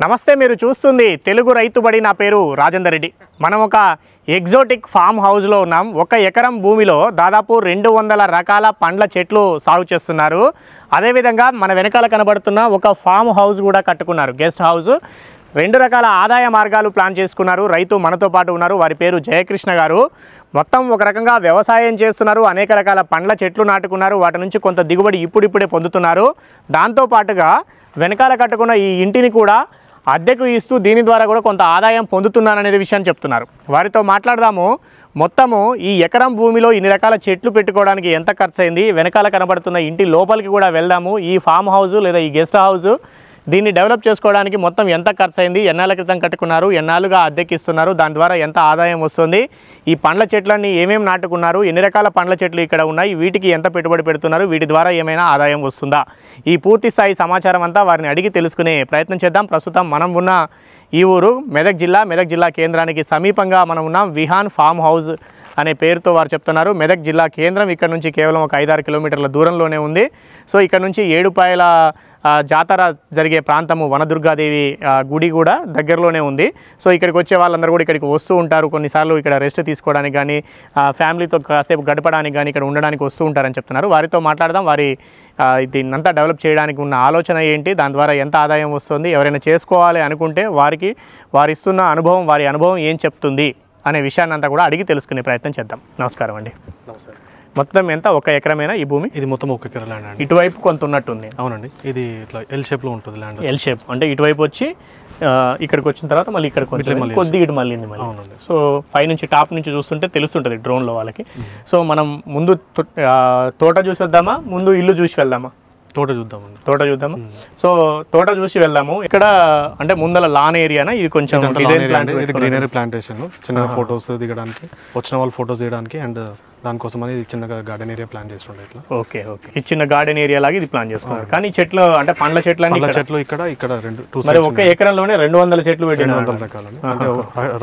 నమస్తే, మీరు చూస్తుంది తెలుగు రైతుబడి. నా పేరు రాజేందర్ రెడ్డి. మనం ఒక ఎగ్జోటిక్ ఫామ్ హౌస్లో ఉన్నాం. 1 ఎకరం భూమిలో దాదాపు 200 రకాల పండ్ల చెట్లు సాగు చేస్తున్నారు. అదేవిధంగా మన వెనకాల కనబడుతున్న ఒక ఫామ్ హౌస్ కూడా కట్టుకున్నారు, గెస్ట్ హౌస్. 2 రకాల ఆదాయ మార్గాలు ప్లాన్ చేసుకున్నారు. రైతు మనతో పాటు ఉన్నారు, వారి పేరు జయకృష్ణ గారు. మొత్తం ఒక రకంగా వ్యవసాయం చేస్తున్నారు, అనేక రకాల పండ్ల చెట్లు నాటుకున్నారు, వాటి నుంచి కొంత దిగుబడి ఇప్పుడిప్పుడే పొందుతున్నారు. దాంతోపాటుగా వెనకాల కట్టుకున్న ఈ ఇంటిని కూడా అద్దెకు ఇస్తూ దీని ద్వారా కూడా కొంత ఆదాయం పొందుతున్నారనే విషయాన్ని చెప్తున్నారు. వారితో మాట్లాడదాము. మొత్తము ఈ ఎకరం భూమిలో ఇన్ని రకాల చెట్లు పెట్టుకోవడానికి ఎంత ఖర్చు అయింది, వెనకాల కనబడుతున్న ఇంటి లోపలికి కూడా వెళ్దాము. ఈ ఫామ్ హౌస్ లేదా ఈ గెస్ట్ హౌస్ దీన్ని డెవలప్ చేసుకోవడానికి మొత్తం ఎంత ఖర్చు అయింది, ఎన్నాళ్ళ క్రితం కట్టుకున్నారు, ఎన్నాళ్ళుగా అద్దెకిస్తున్నారు, దాని ద్వారా ఎంత ఆదాయం వస్తుంది, ఈ పండ్ల చెట్లన్నీ ఏమేమి నాటుకున్నారు, ఎన్ని రకాల పండ్ల చెట్లు ఇక్కడ ఉన్నాయి, వీటికి ఎంత పెట్టుబడి పెడుతున్నారు, వీటి ద్వారా ఏమైనా ఆదాయం వస్తుందా, ఈ పూర్తి స్థాయి సమాచారం అంతా వారిని అడిగి తెలుసుకునే ప్రయత్నం చేద్దాం. ప్రస్తుతం మనం ఉన్న ఈ ఊరు మెదక్ జిల్లా కేంద్రానికి సమీపంగా మనం ఉన్నాం. విహాన్ ఫామ్ హౌస్ అనే పేరుతో వారు చెప్తున్నారు. మెదక్ జిల్లా కేంద్రం ఇక్కడ నుంచి కేవలం ఒక 5-6 కిలోమీటర్ల దూరంలోనే ఉంది. సో ఇక్కడ నుంచి ఏడుపాయల జాతర జరిగే ప్రాంతము వనదుర్గాదేవి గుడి కూడా దగ్గరలోనే ఉంది. సో ఇక్కడికి వచ్చే వాళ్ళందరూ కూడా ఇక్కడికి వస్తూ ఉంటారు. కొన్నిసార్లు ఇక్కడ రెస్ట్ తీసుకోవడానికి కానీ, ఫ్యామిలీతో కాసేపు గడపడానికి కానీ, ఇక్కడ ఉండడానికి వస్తూ ఉంటారని చెప్తున్నారు. వారితో మాట్లాడదాం. వారి దీన్నంతా డెవలప్ చేయడానికి ఉన్న ఆలోచన ఏంటి, దాని ద్వారా ఎంత ఆదాయం వస్తుంది, ఎవరైనా చేసుకోవాలి అనుకుంటే వారిస్తున్న అనుభవం, వారి అనుభవం ఏం చెప్తుంది అనే విషయాన్ని అంతా కూడా అడిగి తెలుసుకునే ప్రయత్నం చేద్దాం. నమస్కారం అండి. నమస్కారం. మొత్తం ఎంత, 1 ఎకరమేనా ఈ భూమి? ఇది మొత్తం 1 ఎకరం ల్యాండ్ అండి. ఇటువైపు కొంత ఉన్నట్టుంది. అవునండి, ఇది ఇట్లా ఎల్ షేప్లో ఉంటుంది ల్యాండ్. ఎల్ షేప్ అంటే ఇటువైపు వచ్చి ఇక్కడికి వచ్చిన తర్వాత మళ్ళీ ఇక్కడ కొద్దిగా ఇటు మళ్ళీ. అవునండి. సో పైనుంచి టాప్ నుంచి చూస్తుంటే తెలుస్తుంటుంది డ్రోన్లో వాళ్ళకి. సో మనం ముందు తోట చూసి వద్దామా, ముందు ఇల్లు చూసి వెళ్దామా? తోట చూద్దామండి. తోట చూద్దామా. సో తోట చూసి వెళ్దాము. ఇక్కడ అంటే ముందల లాన్ ఏరియానా, ఇది కొంచెం ఇది గ్రీనరీ ప్లాంటేషన్, చిన్నగా ఫొటోస్ దిగడానికి, వచ్చిన వాళ్ళు ఫొటోస్ దిగడానికి, అండ్ దానికోసం అనేది చిన్నగా గార్డెన్ ఏరియా ప్లాన్ చేస్తుండే ఇట్లా. ఓకే. ఈ చిన్న గార్డెన్ ఏరియా లాగా ఇది ప్లాన్ చేసుకున్నారు. కానీ చెట్లు అంటే పండ్ల చెట్లు ఇక్కడ 2 మరి 1 ఎకరంలోనే 200 చెట్లు పెట్టి 200 రకాలు. అంటే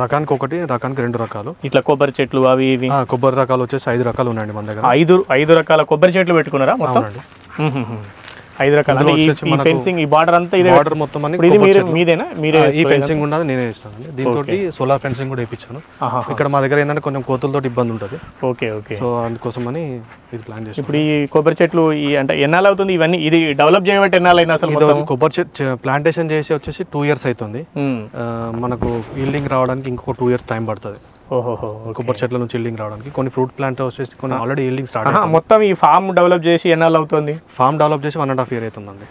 రకానికి 1, రకానికి 2 రకాలు. ఇట్లా కొబ్బరి చెట్లు అవి ఇవి. కొబ్బరి రకాలు వచ్చేసి 5 రకాలు ఉన్నాయండి మన దగ్గర. 5 రకాల కొబ్బరి చెట్లు పెట్టుకున్నారా మొత్తం? 5 రకాల. ఈ బార్డర్ అంతా ఇదే బార్డర్ మొత్తం మీదేనా? ఈ ఫెన్సింగ్ ఉన్నది నేనే ఇస్తాను. దీంతో సోలార్ ఫెన్సింగ్ కూడా వేయించాను. ఇక్కడ మా దగ్గర ఏంటంటే కొంచెం కోతులతో ఇబ్బంది ఉంటుంది. ఓకే. సో అందుకోసం అని ఇది ప్లాన్ చేస్తాను. ఇప్పుడు ఈ కొబ్బరి చెట్లు అంటే ఎన్నాళ్ళు అవుతుంది ఇవన్నీ ఇది డెవలప్ చేయబట్టి? ఎన్నాళ్ళైనా అసలు కొబ్బరి చెట్టు ప్లాంటేషన్ చేసి వచ్చేసి 2 years అవుతుంది. మనకు ఈల్డింగ్ రావడానికి ఇంకొక 2 years టైం పడుతుంది. కొబ్బరి చెట్ల నుంచి ఈల్డింగ్ రావడానికి. కొన్ని ఫ్రూట్ ప్లాంట్ వచ్చేసి కొన్ని ఆల్రెడీ ఈల్డింగ్ స్టార్ట్. మొత్తం ఈ ఫామ్ డెవలప్ చేసి ఎన్నాళ్ళు అవుతుంది? ఫామ్ డెవలప్ చేసి 1.5 year అవుతుందండి.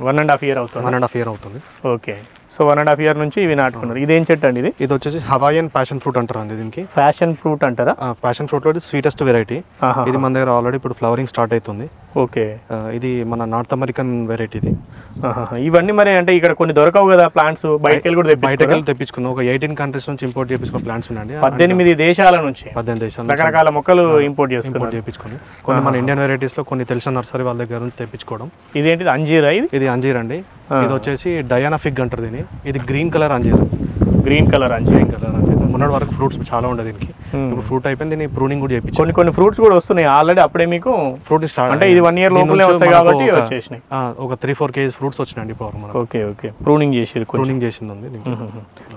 1.5 year అవుతుంది. 1.5 year అవుతుంది. ఓకే. సో 1.5 year నుంచి ఇవి నాటుకున్నారు. ఇదేం చెట్టు అండి? ఇది వచ్చేసి హవాయియన్ ప్యాషన్ ఫ్రూట్ అంటారు అండి. దీనికి ప్యాషన్ ఫ్రూట్ అంటారా? ప్యాషన్ ఫ్రూట్ లో స్వీటెస్ట్ వెరైటీ. ఇది మన దగ్గర ఆల్రెడీ ఇప్పుడు ఫ్లవరింగ్ స్టార్ట్ అవుతుంది. ఓకే. ఇది మన నార్త్ అమెరికన్ వెరైటీ ఇది. ఇవన్నీ మరి అంటే ఇక్కడ కొన్ని దొరకవు కదా ప్లాంట్స్, బయటకెళ్ళి కూడా తెప్పించుకున్నాం. ఒక 18 countries నుంచి ఇంపోర్ట్ చేపించుకున్న ప్లాంట్స్ ఉన్నాయండి. 18 దేశాల నుంచి 18 దేశాల రకరకాల మొక్కలు ఇంపోర్ట్ చేపించుకుని కొన్ని మన ఇండియన్ వెరైటీస్ లో కొన్ని తెలిసిన నర్సరీ వాళ్ళ దగ్గర నుంచి తెప్పించుకోవడం. ఇదేంటిది? అంజీరా? ఇది అంజీర్ అండి. ఇది వచ్చేసి డయానా ఫిగ్ అంటారు దీన్ని. ఇది గ్రీన్ కలర్ అంజీర్. గ్రీన్ కలర్ అంజీర్. మొన్నటి వరకు ఫ్రూట్స్ చాలా ఉండదు దీనికి. ఇప్పుడు ఫ్రూట్ అయిపోయింది, దీన్ని ప్రూనింగ్ కూడా చేయించాం. కొన్ని ఫ్రూట్స్ కూడా వస్తున్నాయి ఆల్రెడీ. అప్పుడే మీకు ఫ్రూట్ స్టార్ట్ అంటే ఇది 1 year లోపలే వస్తాయి కాబట్టి వచ్చేసినాయి. ఒక 3-4 kgs ఫ్రూట్స్ వచ్చినాయండి ఇప్పుడు మనకు. ఓకే. ప్రూనింగ్ చేసింది ఉంది.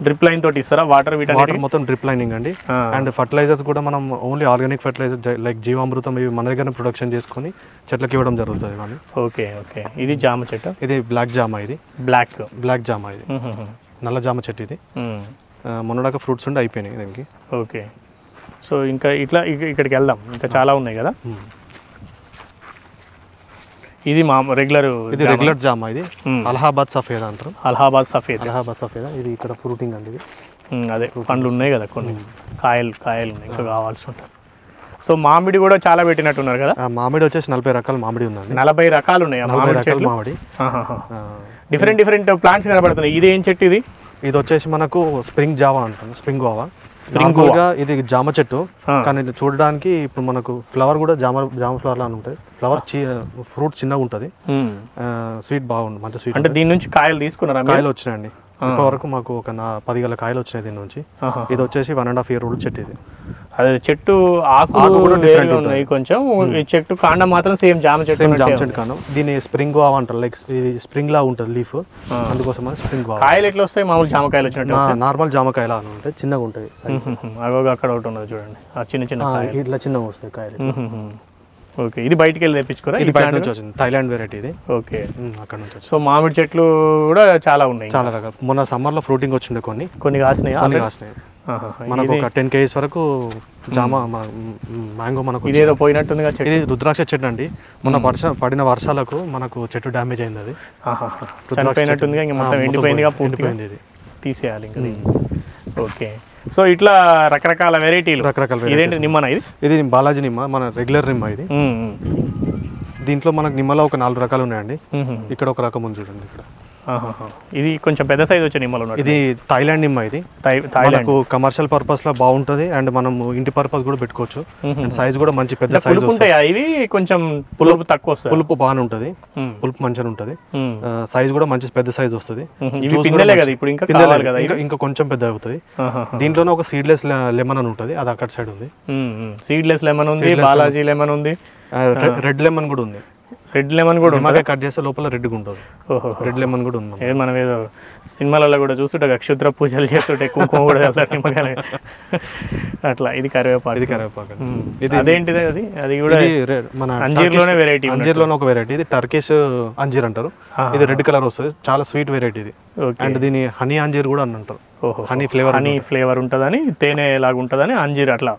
డ్రిప్ లైన్ తోటి ఇస్తారా వాటర్? వాటర్ మొత్తం డ్రిప్ లైనింగ్ అండి. అండ్ ఫర్టిలైజర్స్ కూడా మనం ఓన్లీ ఆర్గానిక్ ఫర్టిలైజర్ లైక్ జీవామృతం ఇవి మన దగ్గర ప్రొడక్షన్ చేసుకుని చెట్లకి ఇవ్వడం జరుగుతుంది. ఓకే. ఇది జామ చెట్టు. ఇది బ్లాక్ జామ. ఇది బ్లాక్ జామ. ఇది నల్ల జామ చెట్టు. ఇది మొన్నడాక ఫ్రూట్స్ ఉండి అయిపోయినాయి దీనికి. ఓకే. సో ఇంకా ఇట్లా ఇక్కడికి వెళ్దాం. ఇంకా చాలా ఉన్నాయి కదా. ఇది రెగ్యులర్ జామ. ఇది అలహాబాద్ సఫేదా అంటారు. అలహాబాద్ సఫేదా. ఇది ఇక్కడ ఫ్రూటింగ్ అండి. ఇది అదే పండ్లు ఉన్నాయి కదా, కొన్ని కాయలు ఉన్నాయి, ఇంకా కావాల్సి ఉంటాయి. సో మామిడి కూడా చాలా పెట్టినట్టున్నారు కదా. మామిడి వచ్చేసి 40 రకాల మామిడి ఉందండి. 40 రకాలు ఉన్నాయి మామిడి. డిఫరెంట్ ప్లాంట్స్ కనబడుతున్నాయి. ఇది ఏం చెట్టు? ఇది వచ్చేసి మనకు స్ప్రింగ్ జావా అంటాం. స్ప్రింగ్ గోవా. ఇది జామ చెట్టు, కానీ చూడడానికి ఇప్పుడు మనకు ఫ్లవర్ కూడా జామ ఫ్లవర్ లాగా ఉంటుంది. ఫ్రూట్ చిన్నగా ఉంటుంది. స్వీట్ బాగుంది, మంచి స్వీట్. అంటే దీని నుంచి కాయలు తీసుకున్నారా? కాయలు వచ్చినాయండి. ఇప్పటివరకు మాకు ఒక 10 గల కాయలు వచ్చినాయి దీని నుంచి. ఇది వచ్చేసి 1.5 year old చెట్టు. ఇది అదే చెట్టు ఆకులు కూడా డిఫరెంట్ ఉన్నాయి కొంచెం, ఈ చెట్టు కాండం మాత్రం సేమ్ జామ చెట్టు కాండం. దీన్ని స్ప్రింగ్ గోవా అంటారు, లైక్ ఇది స్ప్రింగ్ లా ఉంటుంది లీఫ్, అందుకోసం స్ప్రింగ్ గోవా. కాయలు ఎట్లా వస్తాయి? మామూలు జామకాయలు వచ్చినట్టు నార్మల్ జామకాయలు అని ఉంటాయి, చిన్నగా ఉంటాయి. అక్కడ ఒకటి ఉన్నది చూడండి, ఆ చిన్న చిన్న ఇట్లా చిన్నగా వస్తాయి కాయలు. ఓకే, ఇది బయటికి వెళ్ళి తెప్పించుకోరా? ఇది బయట నుంచి వచ్చింది, థైలాండ్ వెరైటీ ఇది. ఓకే, అక్కడ నుంచి వచ్చింది. సో మామిడి చెట్లు కూడా చాలా ఉన్నాయి, చాలా రకాలు. మొన్న సమ్మర్ లో ఫ్రూటింగ్ వచ్చిండే కొన్ని కాసినాయి. మనకు ఒక 10 kgs వరకు జామ మ్యాంగో మనకు. ఇదేదో పోయినట్టుంది. ఇది రుద్రాక్ష చెట్టు అండి. మొన్న పడిన వర్షాలకు మనకు చెట్టు డ్యామేజ్ అయింది, అది చనిపోయినట్టుంది, ఇంకా మొత్తం ఎండిపోయింది, ఇది తీసేయాలి ఇంకా. ఓకే, సో ఇట్లా రకరకాల వెరైటీలు. ఇదేంటి నిమ్మనా? ఇది బాలాజీ నిమ్మ, మన రెగ్యులర్ నిమ్మ ఇది. దీంట్లో మనకు నిమ్మలో ఒక 4 రకాలు ఉన్నాయండి. ఇక్కడ ఒక రకం ఉంది చూడండి. ఇక్కడ ఇది కొంచెం పెద్ద సైజ్ వచ్చే నిమ్మలు ఉన్నాయి. ఇది థాయిలాండ్ నిమ్మ. ఇది మనకు కమర్షియల్ పర్పస్ లో బాగుంటది, అండ్ మనం ఇంటి పర్పస్ కూడా పెట్టుకోవచ్చు. అండ్ సైజ్ కూడా మంచి పెద్ద సైజ్ ఉంటాయి. ఇవి కొంచెం పులుపు తక్కువ వస్తుంది, పులుపు బాగానే ఉంటది, పులుపు మంచిగా ఉంటది. సైజ్ కూడా మంచి పెద్ద సైజ్ వస్తుంది. ఇంకా కొంచెం పెద్ద అవుతుంది. దీంట్లోనే ఒక సీడ్లెస్ లెమన్ అని ఉంటది, అది అక్కడ సైడ్ ఉంది. సీడ్లెస్ లెమన్ ఉంది, బాలాజీ లెమన్ ఉంది, రెడ్ లెమన్ కూడా ఉంది. రెడ్ లెమన్ కూడా కట్ చేస్తే లోపల రెడ్గా ఉంటుంది. రెడ్ లెమన్ కూడా ఉంది. మనం ఏదో సినిమాలలో కూడా చూస్తుంటే క్షుద్ర పూజలు చేస్తుంటే కుంకుమ కూడా నిమ్మకాయ అట్లా. ఇది కరివేపాకు. ఇది కరివేపాకు. ఇది అదేంటిది? అది కూడా మన అంజీర్లోనే వెరైటీ. అంజీర్లోనే ఒక వెరైటీ. ఇది టర్కిష్ అంజీర్ అంటారు. ఇది రెడ్ కలర్ వస్తుంది, చాలా స్వీట్ వెరైటీ ఇది. అండ్ దీని హనీ అంజీర్ కూడా అని అంటారు. హనీ ఫ్లేవర్ ఉంటుందని, తేనె లాగా ఉంటుందని అంజీర్ అట్లా.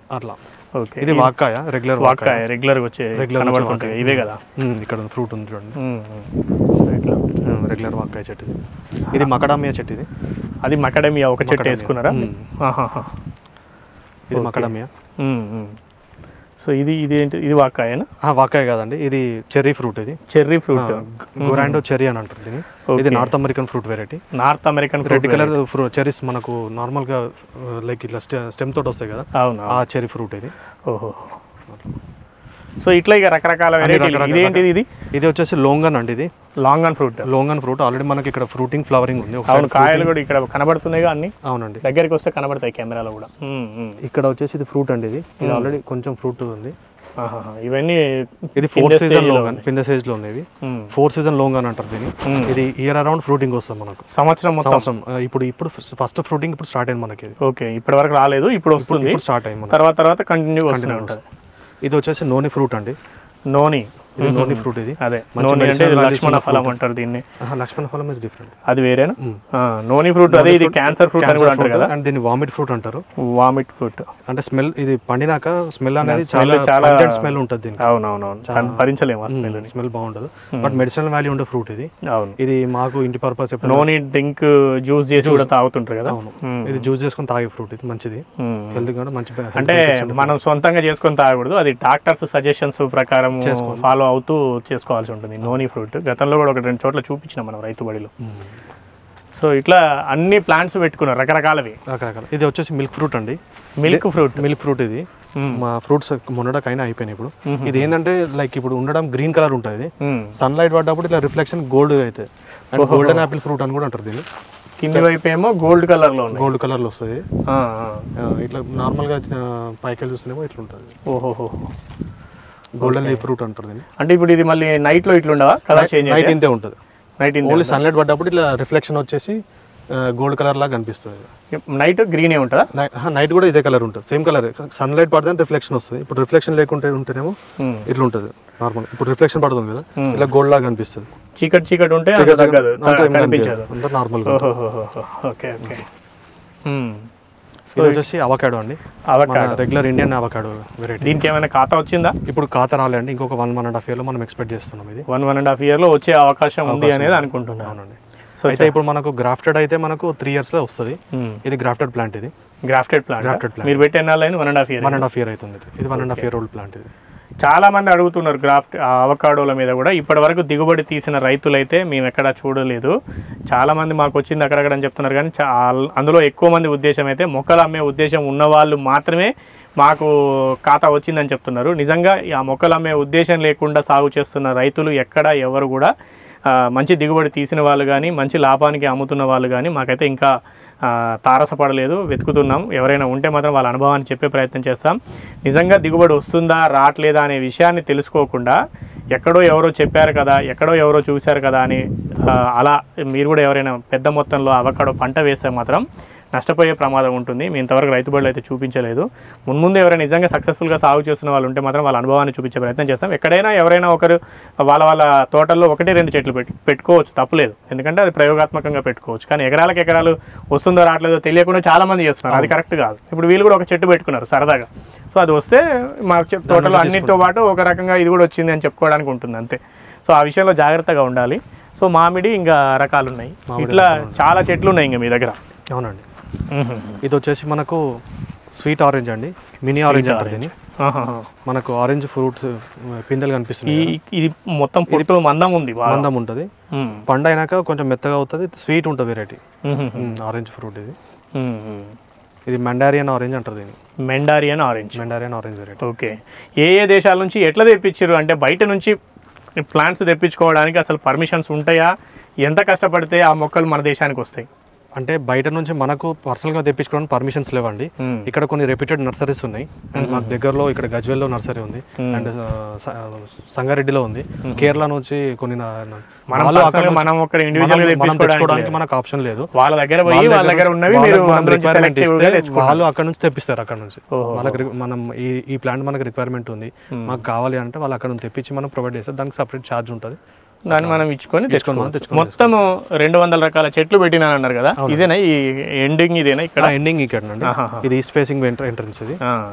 ఓకే, ఇది వాక్కాయ, రెగ్యులర్ వాక్కాయ, రెగ్యులర్ వచ్చే కనబడుతుంటాయి ఇవే కదా. ఇక్కడ ఫ్రూట్ ఉంది చూడండి, రెగ్యులర్ వాక్కాయ చెట్టు. ఇది మకడామియా చెట్టు. ఇది అది మకడామియా ఒక చెట్టు వేసుకున్నారా? ఇది మకడామియా. సో ఇది ఏంటి? ఇది వాక్కాయనా? వాక్కాయ కాదండి, ఇది చెర్రీ ఫ్రూట్. ఇది చెర్రీ ఫ్రూట్, గొరాండో చెర్రీ అని అంటారు దీన్ని. ఇది north American fruit variety. North American red colour cherries మనకు నార్మల్ గా లైక్ ఇట్లా స్టెమ్ తోటి వస్తాయి కదా, ఆ చెర్రీ ఫ్రూట్ ఇది. ఓహో, సో ఇట్లా ఇక రకరకాల వెరైటీలు. ఇదేంటిది? ఇది వచ్చేసి లోంగన్ అండి. ఇది లాంగన్ ఫ్రూట్. ఆల్రెడీ మనకి ఇక్కడ ఫ్రూటింగ్ ఫ్లవరింగ్ ఉంది. కాయలు కూడా ఇక్కడ కనబడుతున్నాయి అన్ని. అవునండి, దగ్గరికి వస్తే కనబడతాయి కెమెరాలో కూడా. ఇక్కడ వచ్చేసి ఇది ఫ్రూట్ అండి. ఇది ఆల్రెడీ కొంచెం ఫ్రూట్ ఉంది. ఇవన్నీ ఇది 4th సీజన్ లోంగన్, కింద సైజ్ లో ఉన్నాయి. 4th సీజన్ లోంగన్ అంటారు దీన్ని. ఇది ఇయర్ అరౌండ్ ఫ్రూటింగ్ వస్తుంది మనకు, సంవత్సరం. ఇప్పుడు ఫస్ట్ ఫ్రూటింగ్ ఇప్పుడు స్టార్ట్ అయింది మనకి. ఓకే, ఇప్పటి వరకు రాలేదు, ఇప్పుడు వస్తుంది, స్టార్ట్ అయింది. తర్వాత కంటిన్యూ వస్తూనే ఉంటుంది. ఇది వచ్చేసి నోని ఫ్రూట్ అండి. ఇది నోని ఫ్రూట్. ఇది అదే నోని అంటే లక్ష్మణ ఫలం అంటారు దీన్ని. లక్ష్మణ ఫలం ఇస్ డిఫరెంట్, అది వేరేనా? నోని ఫ్రూట్ అదే, ఇది క్యాన్సర్ ఫ్రూట్ అని కూడా అంటారు కదా. అండ్ దీన్ని వామిట్ ఫ్రూట్ అంటారు. వామిట్ ఫ్రూట్ అంటే స్మెల్, ఇది పండినాక స్మెల్ అనేది చాలా స్మెల్ ఉంటుంది దీనికి. అవునవునవును, భరించలేము ఆ స్మెల్. స్మెల్ బాగుండదు, బట్ మెడిసినల్ వాల్యూ ఉండే ఫ్రూట్ ఇది. అవును, ఇది మాకు ఇంటి పర్పస్. నోని డ్రింక్ జ్యూస్ చేసి కూడా తాగుతుంటారు కదా. అవును, ఇది జ్యూస్ చేసుకొని తాగే ఫ్రూట్. ఇది మంచిది, హెల్త్ కూడా మంచి. అంటే మనం సొంతంగా చేసుకొని తాగకూడదు, అది డాక్టర్స్ సజెషన్స్ ప్రకారం ఫాలో అవుతూ చేసుకోవాల్సి ఉంటుంది. నోని ఫ్రూట్ గతంలో కూడా 1-2 చోట్ల చూపించినాం మనం రైతు బడిలో. సో ఇట్లా అన్ని ప్లాంట్స్ పెట్టుకున్నారు రకరకాలవి. ఇది వచ్చేసి మిల్క్ ఫ్రూట్ అండి. మిల్క్ ఫ్రూట్ ఇది మా ఫ్రూట్స్ మొన్నటికైనా అయిపోయినాయి. ఇప్పుడు ఇది ఏంటంటే లైక్ ఇప్పుడు ఉండడం గ్రీన్ కలర్ ఉంటుంది, సన్ లైట్ పడ్డప్పుడు ఇట్లా రిఫ్లెక్షన్ గోల్డ్ అవుతుంది. అండ్ గోల్డెన్ యాపిల్ ఫ్రూట్ అని కూడా అంటారు దీన్ని. కింది వైపు ఏమో గోల్డ్ కలర్ లో వస్తుంది. ఇట్లా నార్మల్ గా పైకి చూస్తేనేమో ఇట్లా ఉంటుంది. ఓహో, గోల్డెన్ లీఫ్ ఫ్రూట్ అంటారు దీన్ని. అంటే ఇప్పుడు ఇది మళ్ళీ నైట్ లో ఇట్లా ఉండవా? కలర్ చేంజ్ నైట్ ఇంతే ఉంటుంది. ఓన్లీ సన్లైట్ పడ్డప్పుడు ఇట్లా రిఫ్లెక్షన్ వచ్చేసి గోల్డ్ కలర్ లాగా కనిపిస్తుంది. నైట్ గ్రీన్ ఉంటుందా? నైట్ కూడా ఇదే కలర్ ఉంటుంది, సేమ్ కలర్. సన్లైట్ పడితే రిఫ్లెక్షన్ వస్తుంది. ఇప్పుడు రిఫ్లెక్షన్ లేకుంటే ఉంటేనేమో ఇట్లా ఉంటుంది నార్మల్. ఇప్పుడు రిఫ్లెక్షన్ పడుతుంది కదా, ఇట్లా గోల్డ్ లాగా కనిపిస్తుంది. చీకటి ఉంటే నార్మల్. Okay okay. ఇది వచ్చేసి అవకాడో అండి, రెగ్యులర్ ఇండియన్ అవకాడో వెరైటీ. దీనికి ఏమైనా ఖాతా వచ్చిందా? ఇప్పుడు ఖాతా రాలేండి, ఇంకొక 1.5 year లో మనం ఎక్స్పెక్ట్ చేస్తున్నాం. ఇది 1.5 year లో వచ్చే అవకాశం ఉంది అనేది అనుకుంటున్నాను. అయితే ఇప్పుడు మనకు గ్రాఫ్టెడ్ అయితే మనకు 3 years లో వస్తుంది. ఇది గ్రాఫ్టెడ్ ప్లాంట్. ఇది గ్రాఫ్టెడ్ ప్లాంట్. మీరు పెట్టి ఎన్నాళ్ళు అయింది? 1.5 year అవుతుంది. ఇది 1.5 year old ప్లాంట్. ఇది చాలా మంది అడుగుతున్నారు అవకాడోల మీద కూడా. ఇప్పటి వరకు దిగుబడి తీసిన రైతులైతే మేము ఎక్కడా చూడలేదు. చాలా మంది మాకు వచ్చింది అక్కడక్కడ అని చెప్తున్నారు, కానీ అందులో ఎక్కువ మంది ఉద్దేశం అయితే మొక్కలు అమ్మే ఉద్దేశం ఉన్నవాళ్ళు మాత్రమే మాకు ఖాతా వచ్చిందని చెప్తున్నారు. నిజంగా ఆ మొక్కలు అమ్మే ఉద్దేశం లేకుండా సాగు చేస్తున్న రైతులు ఎవరు కూడా మంచి దిగుబడి తీసిన వాళ్ళు కానీ మంచి లాభానికి అమ్ముతున్న వాళ్ళు కానీ మాకైతే ఇంకా తారసపడలేదు, వెతుకుతున్నాం. ఎవరైనా ఉంటే మాత్రం వాళ్ళ అనుభవాన్ని చెప్పే ప్రయత్నం చేస్తాం. నిజంగా దిగుబడి వస్తుందా రావట్లేదా అనే విషయాన్ని తెలుసుకోకుండా ఎక్కడో ఎవరో చెప్పారు కదా, ఎక్కడో ఎవరో చూశారు కదా అని అలా మీరు కూడా ఎవరైనా పెద్ద మొత్తంలో అవకాడో పంట వేస్తే మాత్రం నష్టపోయే ప్రమాదం ఉంటుంది. మీ ఇంతవరకు రైతు బడులు అయితే చూపించలేదు. ముందు ఎవరైనా నిజంగా సక్సెస్ఫుల్గా సాగు చేస్తున్న వాళ్ళు ఉంటే మాత్రం వాళ్ళ అనుభవాన్ని చూపించే ప్రయత్నం చేస్తాం. ఎక్కడైనా ఎవరైనా ఒకరు వాళ్ళ తోటల్లో 1-2 చెట్లు పెట్టుకోవచ్చు, తప్పులేదు. ఎందుకంటే అది ప్రయోగాత్మకంగా పెట్టుకోవచ్చు. కానీ ఎకరాలు వస్తుందో రావట్లేదో తెలియకుండా చాలామంది చేస్తున్నారు, అది కరెక్ట్ కాదు. ఇప్పుడు వీళ్ళు కూడా ఒక చెట్టు పెట్టుకున్నారు సరదాగా. సో అది వస్తే మా తోటలో అన్నిటితో పాటు ఒక రకంగా ఇది కూడా వచ్చింది అని చెప్పుకోవడానికి ఉంటుంది అంతే. సో ఆ విషయంలో జాగ్రత్తగా ఉండాలి. సో మామిడి ఇంకా రకాలు ఉన్నాయి, ఇట్లా చాలా చెట్లు ఉన్నాయి ఇంకా మీ దగ్గర. అవునండి. ఇది వచ్చేసి మనకు స్వీట్ ఆరెంజ్ అండి, మినీ ఆరెంజ్ అంటారు దీన్ని. మనకు ఆరెంజ్ ఫ్రూట్స్ పిందెలు కనిపిస్తుంది. ఇది మొత్తం పొట్టు మందం ఉంది, మందం ఉంటుంది. పండు అయినాక కొంచెం మెత్తగా అవుతుంది, స్వీట్ ఉంటుంది వెరైటీ ఆరెంజ్ ఫ్రూట్. ఇది మెండారియన్ ఆరెంజ్ అంటారు దీన్ని. మెండారియన్ ఆరెంజ్ వెరైటీ. ఓకే. ఏ దేశాల నుంచి ఎట్లా తెప్పించారు? అంటే బయట నుంచి ప్లాంట్స్ తెప్పించుకోవడానికి అసలు పర్మిషన్స్ ఉంటాయా? ఎంత కష్టపడితే ఆ మొక్కలు మన దేశానికి వస్తాయి? అంటే బయట నుంచి మనకు పర్సనల్గా తెప్పించుకోవడానికి పర్మిషన్స్ లేవండి. ఇక్కడ కొన్ని రెప్యూటెడ్ నర్సరీస్ ఉన్నాయి. అండ్ మాకు దగ్గరలో ఇక్కడ గజ్వేల్లో నర్సరీ ఉంది, అండ్ సంగారెడ్డిలో ఉంది. కేరళ నుంచి కొన్ని తెచ్చుకోవడానికి మనకు ఆప్షన్ లేదు. వాళ్ళ దగ్గర రిక్వైర్మెంట్ ఇస్తే వాళ్ళు అక్కడ నుంచి తెప్పిస్తారు. అక్కడ నుంచి వాళ్ళకి మనం ఈ ప్లాంట్ మనకు రిక్వైర్మెంట్ ఉంది, మాకు కావాలి అంటే వాళ్ళు అక్కడ నుంచి తెప్పించి మనం ప్రొవైడ్ చేస్తారు. దానికి సపరేట్ ఛార్జ్ ఉంటుంది. దాన్ని మనం ఇచ్చుకొని తెచ్చుకోవాలి. మొత్తం 200 రకాల చెట్లు పెట్టినా అన్నారు కదా, ఇదేనా ఈ ఎండింగ్? ఇదేనా ఇక్కడ ఎండింగ్? ఇక్కడ ఇది ఈస్ట్ ఫేసింగ్ ఎంట్రన్స్. ఇది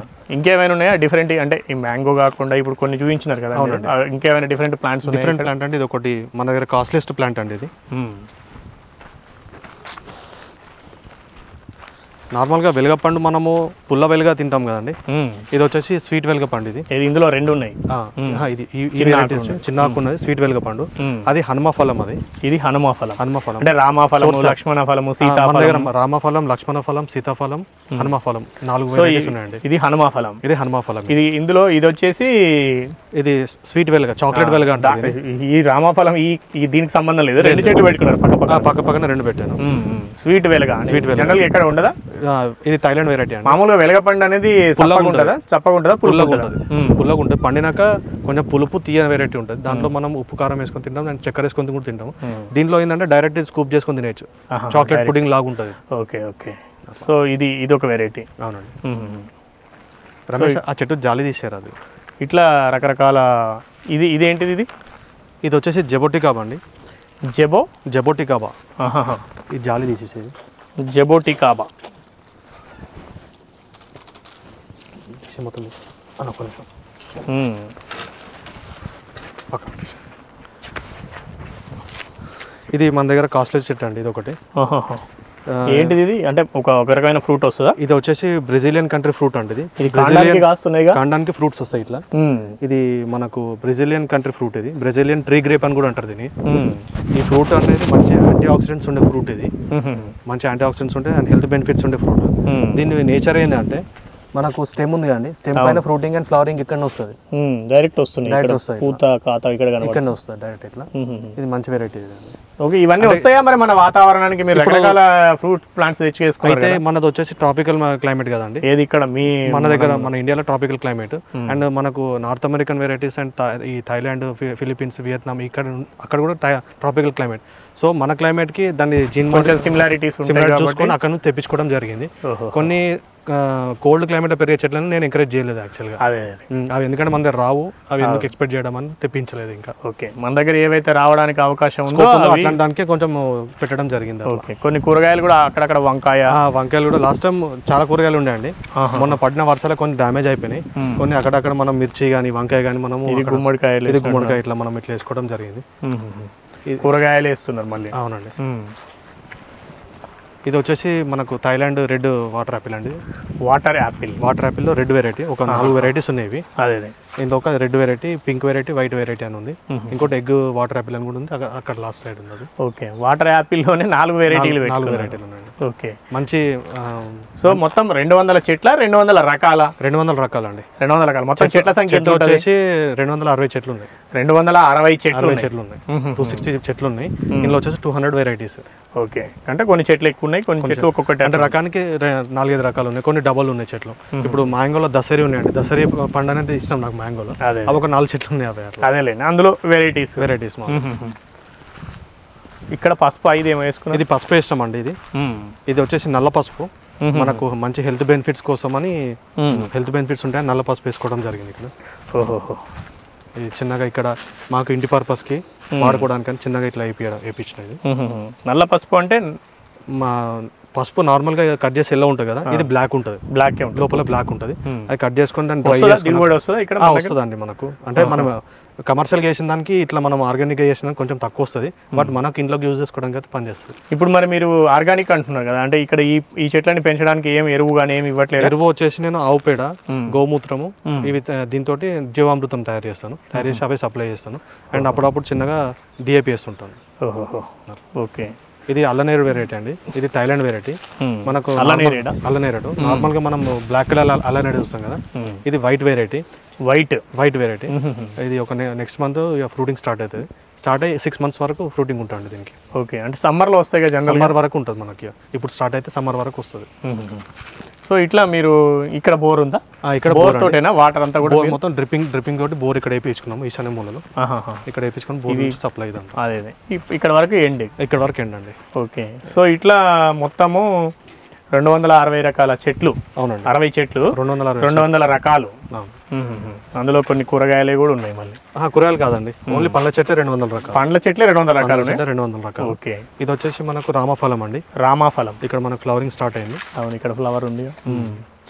ఇంకేమైనా ఉన్నాయా డిఫరెంట్? అంటే ఈ మ్యాంగో కాకుండా ఇప్పుడు కొన్ని చూపించినారు కదా, ఇంకేమైనా డిఫరెంట్ ప్లాంట్స్? డిఫరెంట్ ప్లాంట్ అంటే ఇది ఒకటి మన దగ్గర కాస్ట్లీస్ట్ ప్లాంట్ అండి. ఇది నార్మల్గా వెలగపండు మనము పుల్ల వెలుగా తింటాం కదండి, ఇది వచ్చేసి స్వీట్ వెలగపండు. ఇది ఇందులో 2 ఉన్నాయి. ఇది చిన్న ఆకు ఉన్నది స్వీట్ వెలగపండు, అది హనుమఫలం. అది ఇది హనుమఫలం అంటే రామఫలం, లక్ష్మణ ఫలము, సీతాఫలం. రామఫలం, లక్ష్మణ ఫలం, సీతాఫలం, హనుమఫలం 4 వెరైటీస్ ఉన్నాయండి. ఇది హనుమఫలం. ఇది ఇందులో ఇది వచ్చేసి ఇది స్వీట్ వెలగ, చాక్లెట్ వెలగ అంటారు. ఈ రామఫలం ఈ దీనికి సంబంధం లేదు, 2 చెట్లు పెట్టుకున్నారు పక్క పక్కన 2 పెట్టాను. స్వీట్ వెలగ జనరల్ ఎక్కడ ఉండదా? ఇది థైలాండ్ వెరైటీ అండి. మామూలుగా వెలగపండు అనేది చప్పగా ఉంటుందా? పుల్లగా ఉంటుంది. పండినాక కొంచెం పులుపు తీయని వెరైటీ ఉంటుంది. దాంట్లో మనం ఉప్పు కారం వేసుకొని తింటాం, దాన్ని చక్కెర వేసుకొని కూడా తింటాం. దీంట్లో ఏంటంటే డైరెక్ట్ స్కూప్ చేసుకొని తినేచ్చు, చాక్లెట్ పుడింగ్ లాగా ఉంటుంది. ఓకే. సో ఇది ఒక వెరైటీ. అవునండి. రమేష్ ఆ చెట్టు జాలి తీసారు. అది ఇట్లా రకరకాల ఇదేంటిది? ఇది వచ్చేసి జెబోటికాబా అండి. జెబోటికాబా. ఇది జాలి తీసేసేది జెబోటికాబా. ఇది మన దగ్గర కాస్ట్లీ చెట్టు అండి. ఇది ఒకటి. ఏంటిది? ఇది అంటే ఒక రకమైన ఫ్రూట్ వస్తుందా? ఇది వచ్చేసి బ్రెజిలియన్ కంట్రీ ఫ్రూట్ అండి. ఇది కాండానికి ఫ్రూట్స్ వస్తాయి ఇట్లా. ఇది మనకు బ్రెజిలియన్ కంట్రీ ఫ్రూట్. ఇది బ్రెజిలియన్ ట్రీ గ్రేప్ అని కూడా అంటారు దీన్ని. ఈ ఫ్రూట్ అనేది మంచి యాంటీ ఆక్సిడెంట్స్ ఉండే ఫ్రూట్. ఇది మంచి యాంటీ ఆక్సిడెంట్స్ ఉంటాయి అండ్ హెల్త్ బెనిఫిట్స్ ఉండే ఫ్రూట్. దీని నేచర్ ఏంటంటే మనకు స్టెమ్ ఉంది కండి, స్టెమ్ పైన ఫ్రూటింగ్ అండ్ ఫ్లవరింగ్ ఇక్కడ వస్తుంది, డైరెక్ట్ వస్తుంది పూత కాత ఇక్కడ వస్తుంది డైరెక్ట్ ఇట్లా. ఇది మంచి వెరైటీ. ఓకే. ఇవన్నీ వస్తాయా మరి మన వాతావరణానికి? మీరు రకరకాల ఫ్రూట్ ప్లాంట్స్ తెచ్చుకేసుకున్నారు. అయితే మనది వచ్చేసి ట్రాపికల్ క్లైమేట్ కదండి. ఏది ఇక్కడ మన దగ్గర మన ఇండియాలో ట్రాపికల్ క్లైమేట్ అండ్ మనకు నార్త్ అమెరికన్ వెరైటీస్ అండ్ ఈ థాయిలాండ్, ఫిలిప్పీన్స్, వియత్నాం అక్కడ కూడా ట్రాపికల్ క్లైమేట్. సో మన క్లైమేట్ కి దాన్ని సిమిలారిటీస్ చూసుకొని అక్కడ నుంచి తెప్పించుకోవడం జరిగింది. కొన్ని కోల్డ్ క్లైమేట్ పెరిగే చెట్లను నేను ఎంకరేజ్ చేయలేదు యాక్చువల్గా. అవి ఎందుకంటే మన దగ్గర రావు, అవి ఎందుకు ఎక్స్పెక్ట్ చేయడం అని తెప్పించలేదు ఇంకా. ఓకే. మన దగ్గర ఏవైతే రావడానికి అవకాశం ఉందో దానికే కొంచెం పెట్టడం జరిగింది. ఓకే. కొన్ని కూరగాయలు కూడా అక్కడక్కడ వంకాయలు కూడా లాస్ట్ టైం చాలా కూరగాయలు ఉండే. మొన్న పడిన వర్షాలు కొన్ని డ్యామేజ్ అయిపోయినాయి. కొన్ని అక్కడక్కడ మనం మిర్చి కానీ వంకాయ కానీ మనము గుమ్మడికాయ ఇట్లా మనం ఇట్లా వేసుకోవడం జరిగింది. కూరగాయలు వేస్తున్నారు మళ్ళీ. అవునండి. ఇది వచ్చేసి మనకు థాయిలాండ్ రెడ్ వాటర్ యాపిల్ అండి. వాటర్ యాపిల్లో రెడ్ వెరైటీ ఒక 4 వెరైటీస్ ఉన్నాయి. ఇంకొక red variety, pink variety, white variety అని ఉంది. ఇంకోటి ఎగ్ వాటర్ యాపిల్ అని కూడా ఉంది, అక్కడ లాస్ట్ సైడ్ ఉంది. ఓకే. వాటర్ యాపిల్లోనే 4 వెరైటీలు ఉన్నాయండి. ఓకే మంచి సో మొత్తం 200 చెట్ల 200 రకాల 200 రకాలండి. 200 రకాలు మొత్తం చెట్ల సంఖ్య ఎంత ఉంటుంది? వచ్చేసి 260 చెట్లు ఉన్నాయి. 260 చెట్లు చెట్లు ఉన్నాయి. 260 చెట్లు ఉన్నాయి. ఇందులో వచ్చేసి 200 వెరైటీస్. ఓకే, అంటే కొన్ని చెట్లు ఎక్కువ ఉన్నాయి, కొన్ని చెట్లు ఒక్కొక్కటి అంటే రకానికి 4-5 రకాలు ఉన్నాయి. కొన్ని డబల్ ఉన్నాయి చెట్లు. ఇప్పుడు మ్యాంగోలో దసరి ఉన్నాయండి. దసరి పండు అనేది ఇష్టం నాకు మ్యాంగోలో. అవి ఒక 4 చెట్లు ఉన్నాయి. అవి అదేలేండి, అందులో వెరైటీస్. ఇక్కడ పసుపు ఇది ఏమో వేసుకున్నాం. ఇది పసుపు వేస్తాం అండి. ఇది వచ్చేసి నల్ల పసుపు. మనకు మంచి హెల్త్ బెనిఫిట్స్ కోసం అని హెల్త్ బెనిఫిట్స్ ఉంటాయి, నల్ల పసుపు వేసుకోవడం జరిగింది ఇక్కడ. ఓహో, ఇది చిన్నగా ఇక్కడ మాకు ఇంటి పర్పస్కి వాడుకోవడానికి చిన్నగా ఇట్లా వేయించినది. నల్ల పసుపు అంటే మా పసుపు నార్మల్గా కట్ చేసి ఎలా ఉంటుంది కదా, ఇది బ్లాక్ ఉంటుంది. బ్లాక్ లోపల బ్లాక్ ఉంటుంది. అది కట్ చేసుకొని దాన్ని డ్రై వస్తుందండి మనకు. అంటే మనం కమర్షియల్గా చేసిన దానికి ఇట్లా మనం ఆర్గానిక్గా చేసిన దానికి కొంచెం తక్కువ వస్తుంది. బట్ మనకు ఇంట్లోకి యూజ్ చేసుకోవడానికి అయితే పనిచేస్తుంది. ఇప్పుడు మరి మీరు ఆర్గానిక్ అంటున్నారు కదా, అంటే ఇక్కడ ఈ చెట్లని పెంచడానికి ఏం ఎరువు కానీ ఏమి ఇవ్వట్లేదు? ఎరువు వచ్చేసి నేను ఆవు పేడ, గోమూత్రము, ఇవి దీంతో జీవామృతం తయారు చేస్తాను. తయారు చేసి అవే సప్లై చేస్తాను. అండ్ అప్పుడప్పుడు చిన్నగా డిఏపి వేస్తుంటాను. ఓకే, ఇది అల్లనేరు వెరైటీ అండి. ఇది థైలాండ్ వెరైటీ. మనకు అల్లనేరేడు నార్మల్ గా మనం బ్లాక్ కలర్ అల్లనేరేడు చూస్తాం కదా, ఇది వైట్ వెరైటీ. White variety. ఇది ఒక నెక్స్ట్ మంత్ ఫ్రూటింగ్ స్టార్ట్ అవుతుంది. స్టార్ట్ అయ్యి 6 months వరకు ఫ్రూటింగ్ ఉంటుంది దీనికి. ఓకే, అంటే సమ్మర్లో వస్తాయి కదా, సమ్మర్ వరకు ఉంటుంది మనకి. ఇప్పుడు స్టార్ట్ అయితే సమ్మర్ వరకు వస్తుంది. సో ఇట్లా మీరు ఇక్కడ బోర్ ఉందా? ఇక్కడ బోర్ తోటేనా వాటర్ అంతా కూడా? మొత్తం డ్రిప్పింగ్ తోటి బోర్ ఇక్కడ వేయించుకున్నాము. ఈశాన్య మూలలో ఇక్కడ వేయించుకుని బోర్ సప్లై ఇదంతా. అదే ఇక్కడ వరకు ఎండ్. ఇక్కడ వరకు ఎండ్ అండి. ఓకే, సో ఇట్లా మొత్తము 260 రకాల చెట్లు. అవునండి, 60 చెట్లు, 200 రకాలు. అందులో కొన్ని కూరగాయలు కూడా ఉన్నాయి. మళ్ళీ కూరగాయలు కాదండి, ఓన్లీ పండ్ల చెట్లే 200 రకాలు. పండ్ల చెట్లే 200 రకాలు. 200 రకాలు. ఓకే, ఇది వచ్చేసి మనకు రామఫలం అండి. రామఫలం ఇక్కడ మనకు ఫ్లవరింగ్ స్టార్ట్ అయింది. అవును, ఇక్కడ ఫ్లవర్ ఉంది.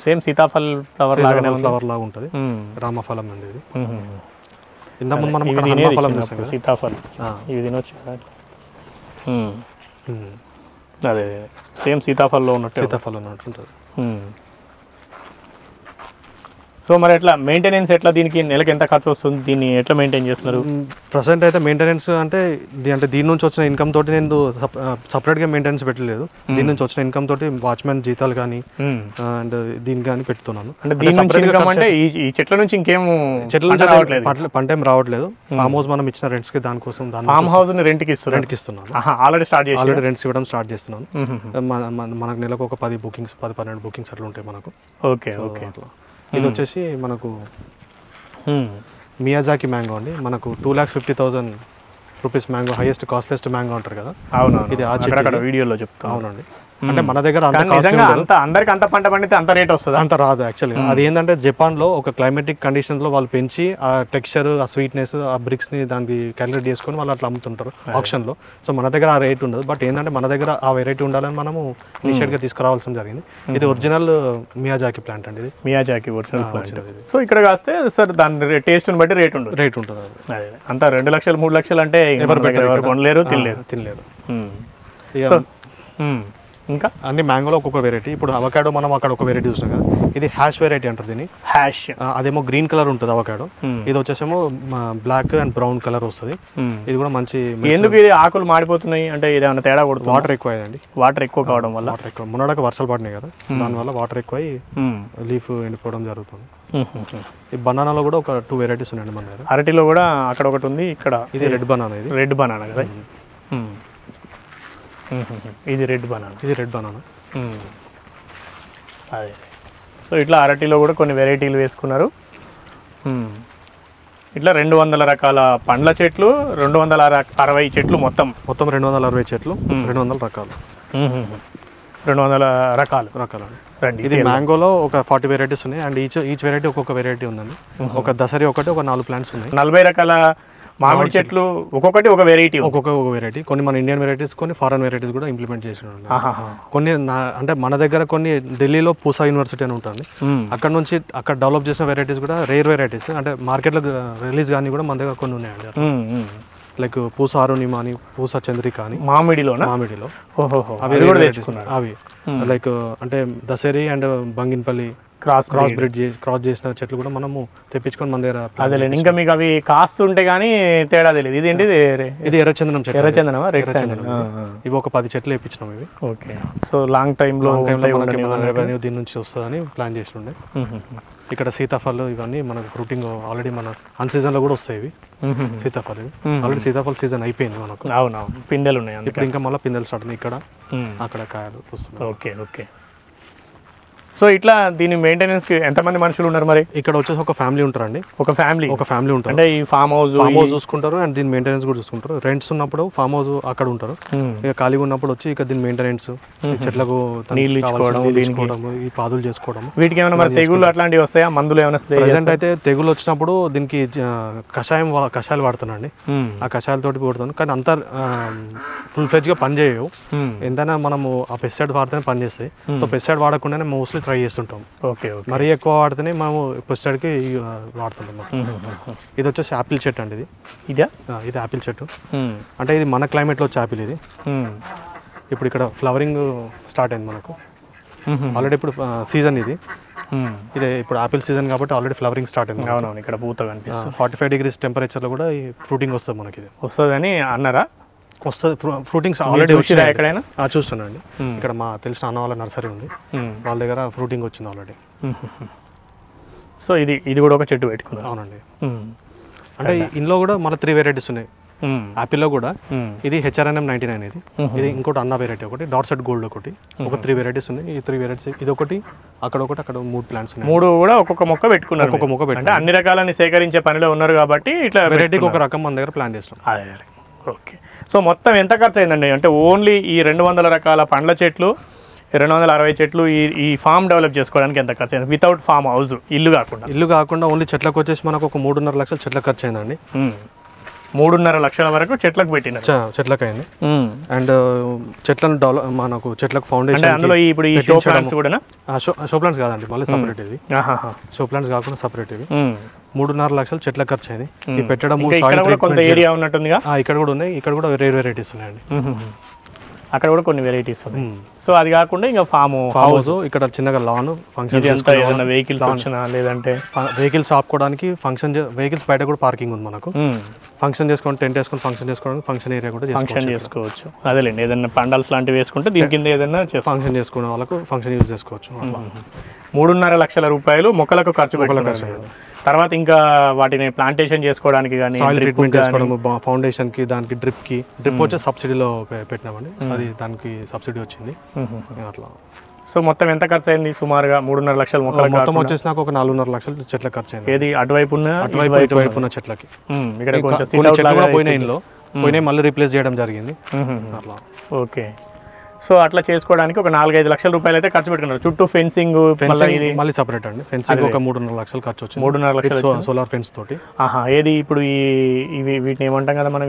సేమ్ సీతాఫల్ ఫ్లవర్ లాగానే ఫ్లవర్ లాగా ఉంటుంది. రామఫలం అండి ఇది. ఇంతకుముందు మనం సీతాఫలం ఇవి తినొచ్చు. అదే సేమ్ సీతాఫల్లో ఉన్నట్టు ఉంటుంది. సో మరి ఎట్లా మెయింటెనెన్స్ ఎట్లా, దీనికి నెలకి ఎంత ఖర్చు వస్తుంది, దీన్ని ఎట్లా మెయింటైన్ చేస్తున్నారు? ప్రజెంట్ అయితే మెయింటెనెన్స్ అంటే దీని నుంచి వచ్చిన ఇన్కమ్ తోటి నేను సపరేట్గా మెయింటెనెన్స్ పెట్టలేదు. దీని నుంచి వచ్చిన ఇన్కమ్ తోటి వాచ్మెన్ జీతాలు కానీ అండ్ దీనికి కానీ పెడుతున్నాను. అంటే ఈ చెట్ల నుంచి ఇంకేం పంట ఏం రావట్లేదు. ఫామ్ హౌస్ మనం ఇచ్చిన రెంట్స్ కి దానికోసం ఫామ్ హౌస్ రెంట్కి ఇస్తున్నాను. ఆల్రెడీ రెంట్స్ ఇవ్వడం స్టార్ట్ చేస్తున్నాను. మనకు నెలకు ఒక 10-12 బుకింగ్స్ అట్లా ఉంటాయి మనకు. Okay okay. ఇది వచ్చేసి మనకు మియాజాకి మ్యాంగో అండి. మనకు 2,50,000 rupees mango, highest costliest mango అంటారు కదా. ఇది ఆ చెట్టు వీడియోలో చెప్తా. అవునండి, అంటే మన దగ్గర అందరికి అంత పంట పండితే అంత రేట్ వస్తుంది అంత రాదు యాక్చువల్గా. అది ఏంటంటే జపాన్లో ఒక క్లైమేటిక్ కండిషన్స్ లో వాళ్ళు పెంచి ఆ టెక్స్చర్, ఆ స్వీట్నెస్, ఆ బ్రిక్స్ ని దానికి క్యాలిక్యులేట్ చేసుకొని వాళ్ళు అట్లా అమ్ముతుంటారు ఆప్షన్ లో. సో మన దగ్గర ఆ రేట్ ఉండదు. బట్ ఏంటంటే మన దగ్గర ఆ వెరైటీ ఉండాలని మనము ఇనిషియేట్ గా తీసుకురావాల్సి జరిగింది. ఇది ఒరిజినల్ మియాజాకి ప్లాంట్ అండి. ఇది మియాజాకి ఒరిజినల్ ప్లాంట్. సో ఇక్కడ కాస్తే సార్ దాని టేస్ట్ బట్టి రేట్ ఉంటుంది. అంత 2 లక్షలు 3 లక్షలు అంటే ఎవరు కొనలేరు, తినలేరు. ఇంకా అన్ని మ్యాంగోలో ఒక్కొక్క వెరైటీ. ఇప్పుడు అవకాడో మనం అక్కడ ఒక వెరైటీ చూసాం కదా, ఇది హ్యాష్ వెరైటీ అంటారు దీన్ని. హ్యాష్ అదేమో గ్రీన్ కలర్ ఉంటుంది అవకాడో. ఇది వచ్చేసేమో బ్లాక్ అండ్ బ్రౌన్ కలర్ వస్తుంది. ఇది కూడా మంచి. ఎందుకు ఇది ఆకులు మాడిపోతున్నాయి అంటే ఏదైనా తేడా కొడుతుంది? వాటర్ ఎక్కువ అయ్యిందండి. వాటర్ ఎక్కువ కావడం వల్ల. వాటర్ ఎక్కువ మొన్నటికి వర్షాలు పడినాయి కదా, దానివల్ల వాటర్ ఎక్కువ లీఫ్ ఎండిపోవడం జరుగుతుంది. ఈ బనానాలో కూడా ఒక 2 వెరైటీస్ ఉన్నాయండి మన దగ్గర. అరటిలో కూడా అక్కడ ఒకటి ఉంది, ఇక్కడ ఇది రెడ్ బనానా. ఇది రెడ్ బనానా కదా. ఇది రెడ్ బనానా. అదే. సో ఇట్లా అరటిలో కూడా కొన్ని వెరైటీలు వేసుకున్నారు. ఇట్లా 200 రకాల పండ్ల చెట్లు, 260 చెట్లు, మొత్తం 260 చెట్లు, 200 రకాలు. 200 రకాలు. రండి. ఇది మ్యాంగోలో ఒక 40 వెరైటీస్ ఉన్నాయి. అండ్ ఈచ్ వెరైటీ ఒక్కొక్క వెరైటీ ఉందండి. ఒక దసరి ఒకటి, ఒక 4 ప్లాంట్స్ ఉన్నాయి. 40 రకాల మామిడి చెట్లు, ఒక్కొక్కటి ఒక వెరైటీ. ఒక్కొక్క వెరైటీ. కొన్ని మన ఇండియన్ వెరైటీస్, కొన్ని ఫారెన్ వెరైటీస్ కూడా ఇంప్లిమెంట్ చేసినాం. కొన్ని అంటే మన దగ్గర కొన్ని ఢిల్లీలో పూసా యూనివర్సిటీ అని ఉంటుంది, అక్కడ డెవలప్ చేసిన వెరైటీస్ కూడా రేర్ వెరైటీస్, అంటే మార్కెట్లో రిలీజ్ కానీ కూడా మన దగ్గర కొన్ని ఉన్నాయండి. లైక్ పూస అరుణిమ అని, పూస చంద్రిక అని మామిడిలో అవి కూడా తెచ్చుకున్నారు. అవి లైక్ అంటే దసరి అండ్ బంగిన్పల్లి క్రాస్ చేసిన చెట్లు కూడా మనము తెప్పించుకొని మన దగ్గర. అదేలేండి. ఇంకా మీకు అవి కాస్తుంటే కానీ తేడా తెలియదు. ఇదేంటి? ఇది ఎర్రచందనం చెట్టు. ఎర్రచందనం. ఇవి ఒక 10 చెట్లు వేయించినాం ఇవి. ఓకే. సో లాంగ్ టైంలో రెవెన్యూ దీని నుంచి వస్తుందని ప్లాన్ చేస్తుండే. ఇక్కడ సీతాఫలం ఇవన్నీ మనకు ఫ్రూటింగ్ ఆల్రెడీ మన అన్ సీజన్ లో కూడా వస్తాయి ఇవి సీతాఫలం. ఆల్రెడీ సీతాఫల సీజన్ అయిపోయింది మనకు. అవునవును, పిందెలు ఉన్నాయి. ఇప్పుడు ఇంకా మళ్ళీ పిందెలు స్టార్ట్ ఉన్నాయి. ఇక్కడ అక్కడ కాయలు వస్తున్నాయి. Okay okay. సో ఇట్లా దీని మెయింటెనెన్స్ కి ఎంతమంది మనుషులు ఉన్నారు మరి? ఇక్కడ వచ్చేసి ఒక ఫ్యామిలీ ఉంటారండి. ఒక ఫ్యామిలీ ఉంటారు. అంటే ఈ ఫామ్ హౌస్ చూసుకుంటారు అండ్ దీని మెయింటెనెన్స్ కూడా చూసుకుంటారు. రెంట్స్ ఉన్నప్పుడు ఫామ్ హౌస్ అక్కడ ఉంటారు. ఇక ఖాళీగా ఉన్నప్పుడు వచ్చి ఇక దీని మెయింటెనెన్స్, చెట్లకు నీళ్ళు ఇచ్చుకోవడం, ఈ పాదులు చేసుకోవడం. వీటికి ఏమైనా మరి తెగుళ్ళు అట్లాంటివి వస్తాయా? మందులు ఏమైనా? ప్రెసెంట్ అయితే తెగులు వచ్చినప్పుడు దీనికి కషాయాలు వాడుతున్నాండి. ఆ కషాయాలతోటి కొడుతాను, కానీ అంతా ఫుల్ ఫ్లెడ్జ్ గా పని చేయవు. ఎంతైనా మనము ఆ పెస్టిసైడ్ వాడితేనే పని చేస్తాయి. సో పెస్టిసైడ్ వాడకుండానే మోస్ట్లీ ట్రై చేస్తుంటాం. మరీ ఎక్కువ వాడితేనే మేము పెస్టిసైడ్కి వాడుతుంటాం. ఇది వచ్చేసి యాపిల్ చెట్టు అండి. ఇది యాపిల్ చెట్టు. అంటే ఇది మన క్లైమేట్లో వచ్చే యాపిల్. ఇది ఇప్పుడు ఇక్కడ ఫ్లవరింగ్ స్టార్ట్ అయింది మనకు. ఆల్రెడీ ఇప్పుడు సీజన్ ఇది ఇప్పుడు యాపిల్ సీజన్ కాబట్టి ఆల్రెడీ ఫ్లవరింగ్ స్టార్ట్ అయింది. అవునవును, ఇక్కడ పూత కనిపిస్తుంది. 45 degrees టెంపరేచర్లో కూడా ఈ ఫ్రూటింగ్ వస్తుంది మనకి. ఇది వస్తుందని అన్నారా? వస్తుంది. ఫ్రూటింగ్స్ ఆల్రెడీ ఎక్కడైనా చూస్తానండి. ఇక్కడ మా తెలిసిన అన్న వాళ్ళ నర్సరీ ఉంది, వాళ్ళ దగ్గర ఫ్రూటింగ్ వచ్చింది ఆల్రెడీ. సో ఇది కూడా ఒక చెట్టు పెట్టుకున్నాను. అవునండి. అంటే ఇందులో కూడా మన 3 వెరైటీస్ ఉన్నాయి. యాపిల్లో కూడా ఇది HRNM 99 ఇది ఇంకోటి అన్న వెరైటీ, ఒకటి డాట్ సెట్ గోల్డ్ ఒకటి, ఒక 3 వెరైటీస్ ఉన్నాయి. ఈ 3 వెరైటీస్ ఇది ఒకటి, అక్కడ ఒకటి, అక్కడ 3 ప్లాంట్స్ ఉన్నాయి. 3 కూడా ఒక్కొక్క మొక్క పెట్టుకున్నారు. ఒక్కొక్క మొక్క అంటే అన్ని రకాలని సేకరించే పనిలో ఉన్నారు కాబట్టి ఇట్లా వెరైటీకి ఒక రకం మన దగ్గర ప్లాన్ చేస్తాం. ఓకే. సో మొత్తం ఎంత ఖర్చు అయిందండి? అంటే ఓన్లీ ఈ 200 రకాల పండ్ల చెట్లు, 260 చెట్లు ఈ ఫామ్ డెవలప్ చేసుకోవడానికి ఎంత ఖర్చు అయింది? వితౌట్ ఫామ్ హౌస్, ఇల్లు కాకుండా ఓన్లీ చెట్లకు వచ్చేసి మనకు ఒక 3.5 లక్షలు చెట్లకు ఖర్చు అయిందండి. 3.5 లక్షల వరకు చెట్లకు పెట్టిన చెట్లకు అయింది. అండ్ చెట్లను మనకు చెట్లకు ఫౌండేషన్, అందులో ఇప్పుడు ఈ షో ప్లాంట్స్ కూడా షో ప్లాంట్స్ కాదండి, మళ్ళీ సపరేట్ ఇది. షో ప్లాంట్స్ కాకుండా సపరేట్ ఇవి. 3.5 లక్షలు చెట్లకు ఖర్చు అయింది. ఈ పెట్టడం ఏరియా ఉన్నట్టుందిగా. ఇక్కడ కూడా ఉన్నాయి. ఇక్కడ కూడా వేరే వెరైటీస్ ఉన్నాయండి. అక్కడ కూడా కొన్ని వెరైటీస్ ఉన్నాయి. సో అది కాకుండా ఇంకా ఫామ్ హౌస్, ఇక్కడ చిన్నగా లాన్ ఫంక్షన్, వెహికల్స్ వచ్చినా లేదంటే వెహికల్స్ ఆపుకోవడానికి వెహికల్స్ బయట కూడా పార్కింగ్ ఉంది మనకు. ఫంక్షన్ చేసుకొని టెంట్ వేసుకొని ఫంక్షన్ చేసుకోవడానికి ఫంక్షన్ ఏరియా కూడా చేసుకోవచ్చు. అదేలేండి, ఏదైనా పండాల్స్ లాంటివి వేసుకుంటే దీని కింద ఏదైనా ఫంక్షన్ చేసుకునే వాళ్ళకు ఫంక్షన్ యూజ్ చేసుకోవచ్చు. 3.5 లక్షల రూపాయలు మొక్కలకు ఖర్చు. తర్వాత ఇంకా వాటిని ప్లాంటేషన్ చేసుకోవడానికి కానీ, సాయిల్ ట్రీట్మెంట్ చేసుకోవడం, ఫౌండేషన్ కి, దానికి డ్రిప్ వచ్చి సబ్సిడీలో పెట్టినామండి. అది దానికి సబ్సిడీ వచ్చింది అట్లా. సో మొత్తం ఎంత ఖర్చు అయింది సుమారుగా? 3.5 లక్షలు మొక్కలు మొత్తం వచ్చేసి నాకు ఒక 4.5 లక్షలు చెట్ల ఖర్చు అయింది. ఏది అటువైపు ఉన్న చెట్లకి. పోయినాయి మళ్ళీ రీప్లేస్ చేయడం జరిగింది అట్లా. ఓకే. సో అట్లా చేసుకోవడానికి ఒక 4-5 లక్షల రూపాయలు అయితే ఖర్చు పెట్టుకున్నారు. చుట్టూ ఫెన్సింగ్ మళ్ళీ సపరేట్ అండి. ఫెన్సింగ్ ఒక 3.5 లక్షలు ఖర్చు వచ్చింది. 3.5 లక్షలు సోలార్ ఫెన్స్ తోటి. ఏది ఇప్పుడు వీటిని ఏమంటాం కదా మనం,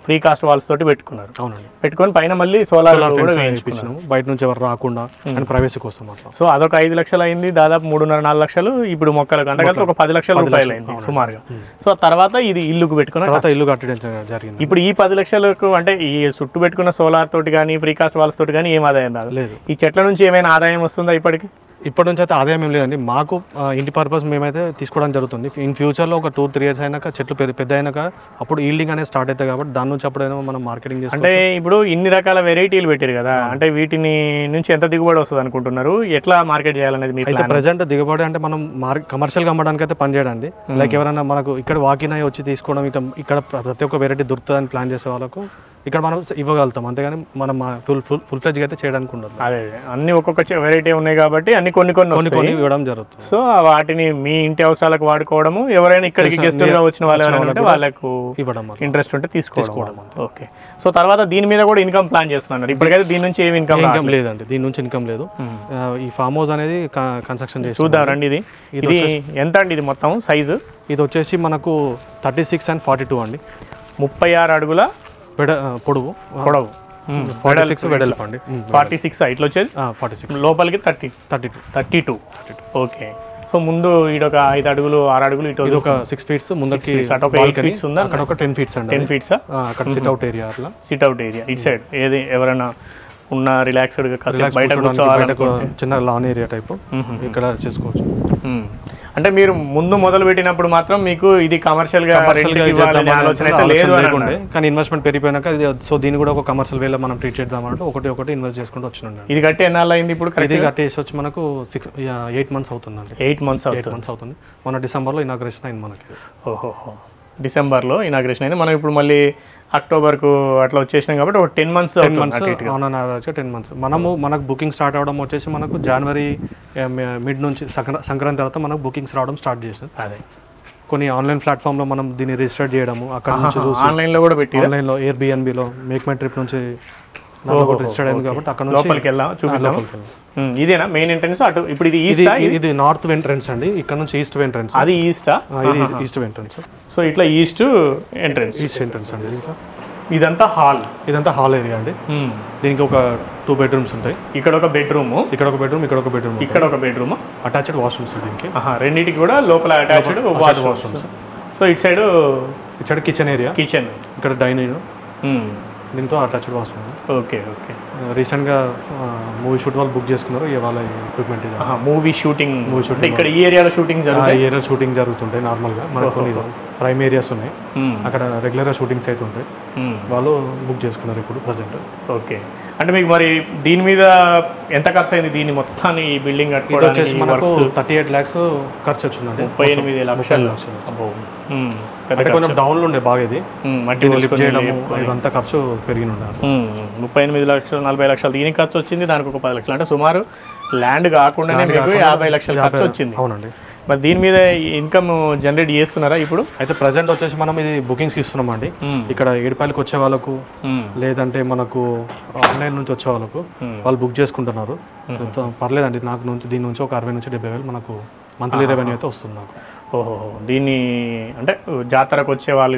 ఫ్రీ కాస్ట్ వాల్స్ తోటి పెట్టుకున్నారు. అవునండి. పెట్టుకొని పైన మళ్ళీ సోలార్ వేయించినాము, బయట నుంచి ఎవరు రాకుండా అని ప్రైవసీ కోసం అట్లా. సో అదొక 5 లక్షలు అయింది. దాదాపు 3.5-4 లక్షలు ఇప్పుడు మొక్కలకు అంతకంటే ఒక 10 లక్షల రూపాయలు అయింది సుమారుగా. సో తర్వాత ఇది ఇల్లుకు పెట్టుకున్న ఇల్లు కట్టడం జరిగింది. ఇప్పుడు ఈ 10 లక్షలకు అంటే ఈ చుట్టూ పెట్టుకున్న సోలార్ తోటి కానీ, ఫ్రీ కాస్ట్ వాల్స్ తోటి కానీ ఏం ఆదాయం లేదు. ఈ చెట్ల నుంచి ఏమైనా ఆదాయం వస్తుందా ఇప్పటి నుంచి? అయితే ఆదాయం ఏం లేదండి. మాకు ఇంటి పర్పస్ మేమైతే తీసుకోవడం జరుగుతుంది. ఇన్ ఫ్యూచర్లో ఒక 2-3 years అయినాక చెట్లు పెద్ద అయినాక అప్పుడు ఈల్డింగ్ అనేది స్టార్ట్ అవుతాయి కాబట్టి దాని నుంచి అప్పుడైనా మనం మార్కెటింగ్ చేస్తాం. అంటే ఇప్పుడు ఇన్ని రకాల వెరైటీలు పెట్టారు కదా, అంటే వీటిని నుంచి ఎంత దిగుబడి వస్తుంది అనుకుంటున్నారు? ఎట్లా మార్కెట్ చేయాలనేది మీ అయితే ప్రెసెంట్ దిగుబడి అంటే మనం కమర్షియల్గా అమ్మడానికి అయితే పని చేయడండి. లైక్ ఎవరైనా మనకు ఇక్కడ వాకిన్ అయ్యి వచ్చి తీసుకోవడం, ఇక్కడ ప్రతి ఒక్క వెరైటీ దొరుకుతుందని ప్లాన్ చేసే వాళ్ళకు ఇక్కడ మనం ఇవ్వగలుగుతాం. అంతేగాని మనం ఫుల్ ఫ్లెడ్జ్గా అయితే చేయడానికి ఉండదు. అదే అన్ని ఒక్కొక్క వెరైటీ ఉన్నాయి కాబట్టి అన్ని కొన్ని ఇవ్వడం జరుగుతుంది. సో వాటిని మీ ఇంటి అవసరాలకు వాడుకోవడము, ఎవరైనా ఇక్కడికి గెస్టులుగా వచ్చిన వాళ్ళకు ఇవ్వడం, ఇంట్రెస్ట్ ఉంటే తీసుకోవడం. ఓకే. సో తర్వాత దీని మీద కూడా ఇన్కమ్ ప్లాన్ చేస్తున్నారు. ఇప్పటికైతే దీని నుంచి ఏమి ఇన్కమ్ లేదండి. దీని నుంచి ఇన్కమ్ లేదు. ఈ ఫామ్ హౌస్ అనేది కన్స్ట్రక్షన్ చేసి చూద్దాం రండి. ఇది ఎంత అండి? ఇది మొత్తం సైజు ఇది వచ్చేసి మనకు 36 and 42 అండి. 36 అడుగుల పొడవు 46 వెడల్పు అండి. 46 ఇట్లా వచ్చేది 46, లోపలికి 32. ఓకే. సో ముందు ఇదొక 5 అడుగులు 6 అడుగులు ఇటు ఇది ఒక 6 feet ముందరికి అటు ఒక 8 feet ఉందా, అక్కడ ఒక 10 feet అండి. 10 feet అక్కడ సిట్ అవుట్ ఏరియా, అట్లా సిట్ అవుట్ ఏరియా ఇటు సైడ్ ఏది ఎవరైనా ఉన్న రిలాక్స్డ్గా కాసేపు బయట బయటకు చిన్న లాన్ ఏరియా టైప్ ఇక్కడ చేసుకోవచ్చు. అంటే మీరు ముందు మొదలు పెట్టినప్పుడు మాత్రం మీకు ఇది కమర్షియల్ గా ఆలోచన అయితే లేదు లేకుండే, కానీ ఇన్వెస్ట్మెంట్ పెరిగిపోయినాక సో దీన్ని కూడా ఒక కమర్షియల్ వేలో మనం ట్రీట్ చేద్దామంటే ఒకటి ఇన్వెస్ట్ చేసుకుంటూ వచ్చినండి. ఇది కట్టి ఎన్నాళ్ళు అయింది ఇప్పుడు? ఇది కట్టేసి వచ్చి మనకు 8 months అవుతుందండి. 8 months అవుతుంది. మన డిసెంబర్లో ఇనాగ్రేషన్ అయింది మనకి. ఓహో, డిసెంబర్లో ఇనాగ్రేషన్ అయింది. మనం ఇప్పుడు మళ్ళీ అక్టోబర్కు అట్లా వచ్చేసినాం కాబట్టి ఒక 10 months on an average 10 months. మనకు బుకింగ్ స్టార్ట్ అవడం వచ్చేసి మనకు జనవరి మిడ్ నుంచి సంక్రాంతి తర్వాత మనకు బుకింగ్స్ రావడం స్టార్ట్ చేసాం. అదే కొన్ని ఆన్లైన్ ప్లాట్ఫామ్లో మనం దీన్ని రిజిస్టర్ చేయడము, అక్కడ నుంచి చూసి ఆన్లైన్లో కూడా పెట్టి ఆన్లైన్లో ఎయిర్బిఎన్బిలో మేక్ మై ట్రిప్ నుంచి రిజిస్టర్ అయింది కాబట్టి అక్కడ నుంచి లోపలికి వెళ్దాం చూపిద్దాం. ఇదేనా మెయిన్ ఎంట్రన్స్? అటు ఇప్పుడు ఇది ఈస్ట్, ఇది నార్త్ ఎంట్రన్స్ అండి. ఇక్కడ నుంచి ఈస్ట్ ఎంట్రన్స్. అది ఈస్టా? ఇది ఈస్ట్ ఎంట్రన్స్. సో ఇట్లా ఈస్ట్ ఎంట్రన్స్ అండి. ఇదంతా హాల్ ఏరియా అండి. దీనికి ఒక 2 bedrooms ఉంటాయి. ఇక్కడ ఒక బెడ్రూమ్, ఇక్కడ ఒక బెడ్రూమ్, ఇక్కడ ఒక బెడ్రూమ్, అటాచ్డ్ వాష్రూమ్స్ దీనికి. రెండింటికి కూడా లోపల అటాచ్డ్ వాష్రూమ్స్. సో ఇటు సైడ్ కిచెన్ ఏరియా, ఇక్కడ డైనింగ్, దీంతో అటాచ్డ్ వాష్రూమ్. ఓకే. రీసెంట్గా మూవీ షూట్ వాళ్ళు బుక్ చేసుకున్నారు. వాళ్ళ ఎక్విప్మెంట్ ఇది మూవీ షూటింగ్ ఇక్కడ ఈ ఏరియాలో షూటింగ్ జరుగుతుంటాయి. నార్మల్గా మనకు కొన్ని ప్రైమ్ ఏరియాస్ ఉన్నాయి, అక్కడ రెగ్యులర్గా షూటింగ్స్ అయితే ఉంటాయి. వాళ్ళు బుక్ చేసుకున్నారు ఇప్పుడు ప్రజెంట్. ఓకే. అంటే మీకు మరి దీని మీద ఎంత ఖర్చు అయింది? దీన్ని మొత్తాన్ని ఈ బిల్డింగ్ వచ్చేసి మనకు 38 lakhs ఖర్చు వచ్చిందండి. 38 లక్షలు. అంటే కొంచెం డౌన్లో ఉండే బాగా ఇది మట్టి లిఫ్ట్ చేయడము ఇదంతా ఖర్చు పెరిగి ఉన్నారు. 38 లక్షలు 40 లక్షలు దీనికి ఖర్చు వచ్చింది. దానికి ఒక 10 లక్షలు, అంటే సుమారు ల్యాండ్ కాకుండానే మీకు 50 లక్షలు ఖర్చు వచ్చింది. అవునండి. మరి దీని మీద ఇన్కమ్ జనరేట్ చేస్తున్నారా ఇప్పుడు? అయితే ప్రజెంట్ వచ్చేసి మనం ఇది బుకింగ్స్ ఇస్తున్నామండి. ఇక్కడ ఏడుపాయలకు వచ్చే వాళ్ళకు, లేదంటే మనకు ఆన్లైన్ నుంచి వచ్చే వాళ్ళకు వాళ్ళు బుక్ చేసుకుంటున్నారు. పర్లేదండి, నాకు నుంచి దీని నుంచి ఒక 60 నుంచి 70 వేలు మనకు మంత్లీ రెవెన్యూ అయితే వస్తుంది నాకు. ఓహో, దీన్ని అంటే జాతరకు వచ్చే వాళ్ళు,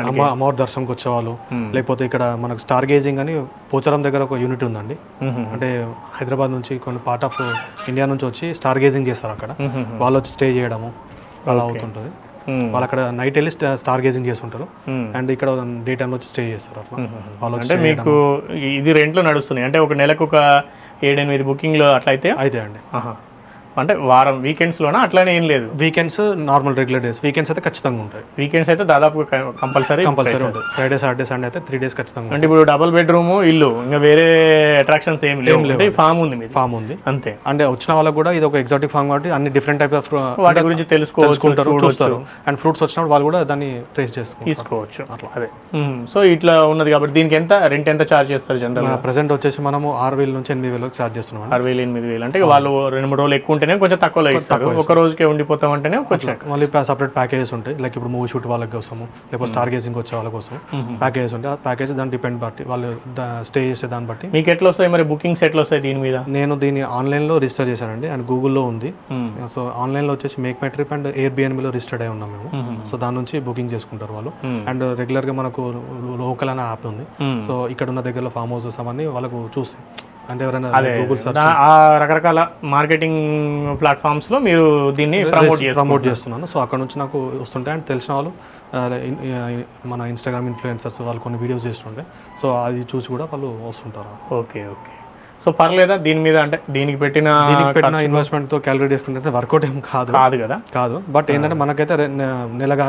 అమ్మవారి దర్శనంకి వచ్చేవాళ్ళు, లేకపోతే ఇక్కడ మనకు స్టార్ గేజింగ్ అని పోచారం దగ్గర ఒక యూనిట్ ఉందండి. అంటే హైదరాబాద్ నుంచి కొన్ని పార్ట్ ఆఫ్ ఇండియా నుంచి వచ్చి స్టార్ గేజింగ్ చేస్తారు. అక్కడ వాళ్ళు వచ్చి స్టే చేయడము అలా అవుతుంటుంది. వాళ్ళు అక్కడ నైట్ వెళ్ళి స్టార్ గేజింగ్ చేస్తుంటారు, అండ్ ఇక్కడ డే టైంలో వచ్చి స్టే చేస్తారు. అట్లా వాళ్ళు అంటే మీకు ఇది రెంట్లో నడుస్తున్నాయి. అంటే ఒక నెలకు ఒక 7-8 బుకింగ్లు అట్లా అయితే అండి. అంటే వారం వీకెండ్స్లోనా? అట్లానే ఏం లేదు, weekends normal regular days. Weekends అయితే ఖచ్చితంగా ఉంటాయి. వీకెండ్స్ అయితే దాదాపు కంపల్సరీ ఉంటాయి. ఫ్రైడే సాటర్డే సండే అయితే 3 days ఖచ్చితంగా. అంటే ఇప్పుడు డబుల్ బెడ్రూమ్ ఇల్లు, ఇంకా వేరే అట్రాక్షన్స్ ఏం లేవు. ఫామ్ ఉంది అంతే. అంటే వచ్చిన వాళ్ళకి కూడా ఇది ఒక ఎగ్జాటిక్ ఫామ్ కాబట్టి అన్ని డిఫరెంట్ టైప్స్ ఆఫ్ వాటి గురించి తెలుసుకుంటారు, చూస్తారు. అండ్ ఫ్రూట్స్ వచ్చినప్పుడు వాళ్ళు కూడా దాన్ని టేస్ట్ తీసుకోవచ్చు అట్లా. అదే. సో ఇట్లా ఉన్నది కాబట్టి దీనికి ఎంత రెంట్ ఎంత చార్జ్ చేస్తారు జనరల్? ప్రెసెంట్ వచ్చేసి మనము 6,000 నుంచి 8,000 చార్జ్ చేస్తున్నాం. 6,000-8,000 అంటే వాళ్ళు 2-3 రోజులు ఎక్కువ కొంచెం తక్కువలో ఇస్తారు. ఒక రోజుకే ఉండిపోతాం అంటేనే కొంచెం. మళ్ళీ సపరేట్ ప్యాకేజెస్ ఉంటాయి. లైక్ ఇప్పుడు మూవీ షూట్ వాళ్ళ కోసము, లేకపోతే స్టార్ గేజింగ్ వచ్చే వాళ్ళ కోసం ప్యాకేజెస్ ఉంటాయి. ఆ ప్యాకేజ్ దాన్ని డిపెండ్ బట్టి వాళ్ళు స్టే చేసే దాన్ని బట్టి. మీకు ఎట్లా వస్తాయి మరి బుకింగ్స్ ఎట్లా వస్తాయి దీని మీద? నేను దీన్ని ఆన్లైన్లో రిజిస్టర్ చేశానండి, అండ్ గూగుల్లో ఉంది. సో ఆన్లైన్లో వచ్చేసి మేక్ మై ట్రిప్ అండ్ ఎయిర్బిఎన్బిలో రిజిస్టర్డ్ అయి ఉన్నాం మేము. సో దాని నుంచి బుకింగ్ చేసుకుంటారు వాళ్ళు. అండ్ రెగ్యులర్గా మనకు లోకల్ అనే యాప్ ఉంది. సో ఇక్కడ ఉన్న దగ్గరలో ఫామ్ హౌసెస్ అవన్నీ వాళ్ళకు చూసి, అంటే ఎవరైనా గూగుల్ సర్చ్ రకరకాల మార్కెటింగ్ ప్లాట్ఫామ్స్ లో మీరు దీన్ని ప్రమోట్ చేస్తున్నాను. సో అక్కడ నుంచి నాకు వస్తుంటాయి. అండ్ తెలిసిన వాళ్ళు మన ఇన్స్టాగ్రామ్ ఇన్ఫ్లుయెన్సర్స్ వాళ్ళు కొన్ని వీడియోస్ చేస్తుంటే, సో అది చూసి కూడా వాళ్ళు వస్తుంటారు. ఓకే. సో పర్లేదా దీని మీద? అంటే దీనికి పెట్టిన ఇన్వెస్ట్మెంట్ తో క్యాలిక్యులేట్ చేసుకుంటే వర్కౌట్ ఏం కాదు కాదు. బట్ ఏంటంటే మనకైతే నెలగా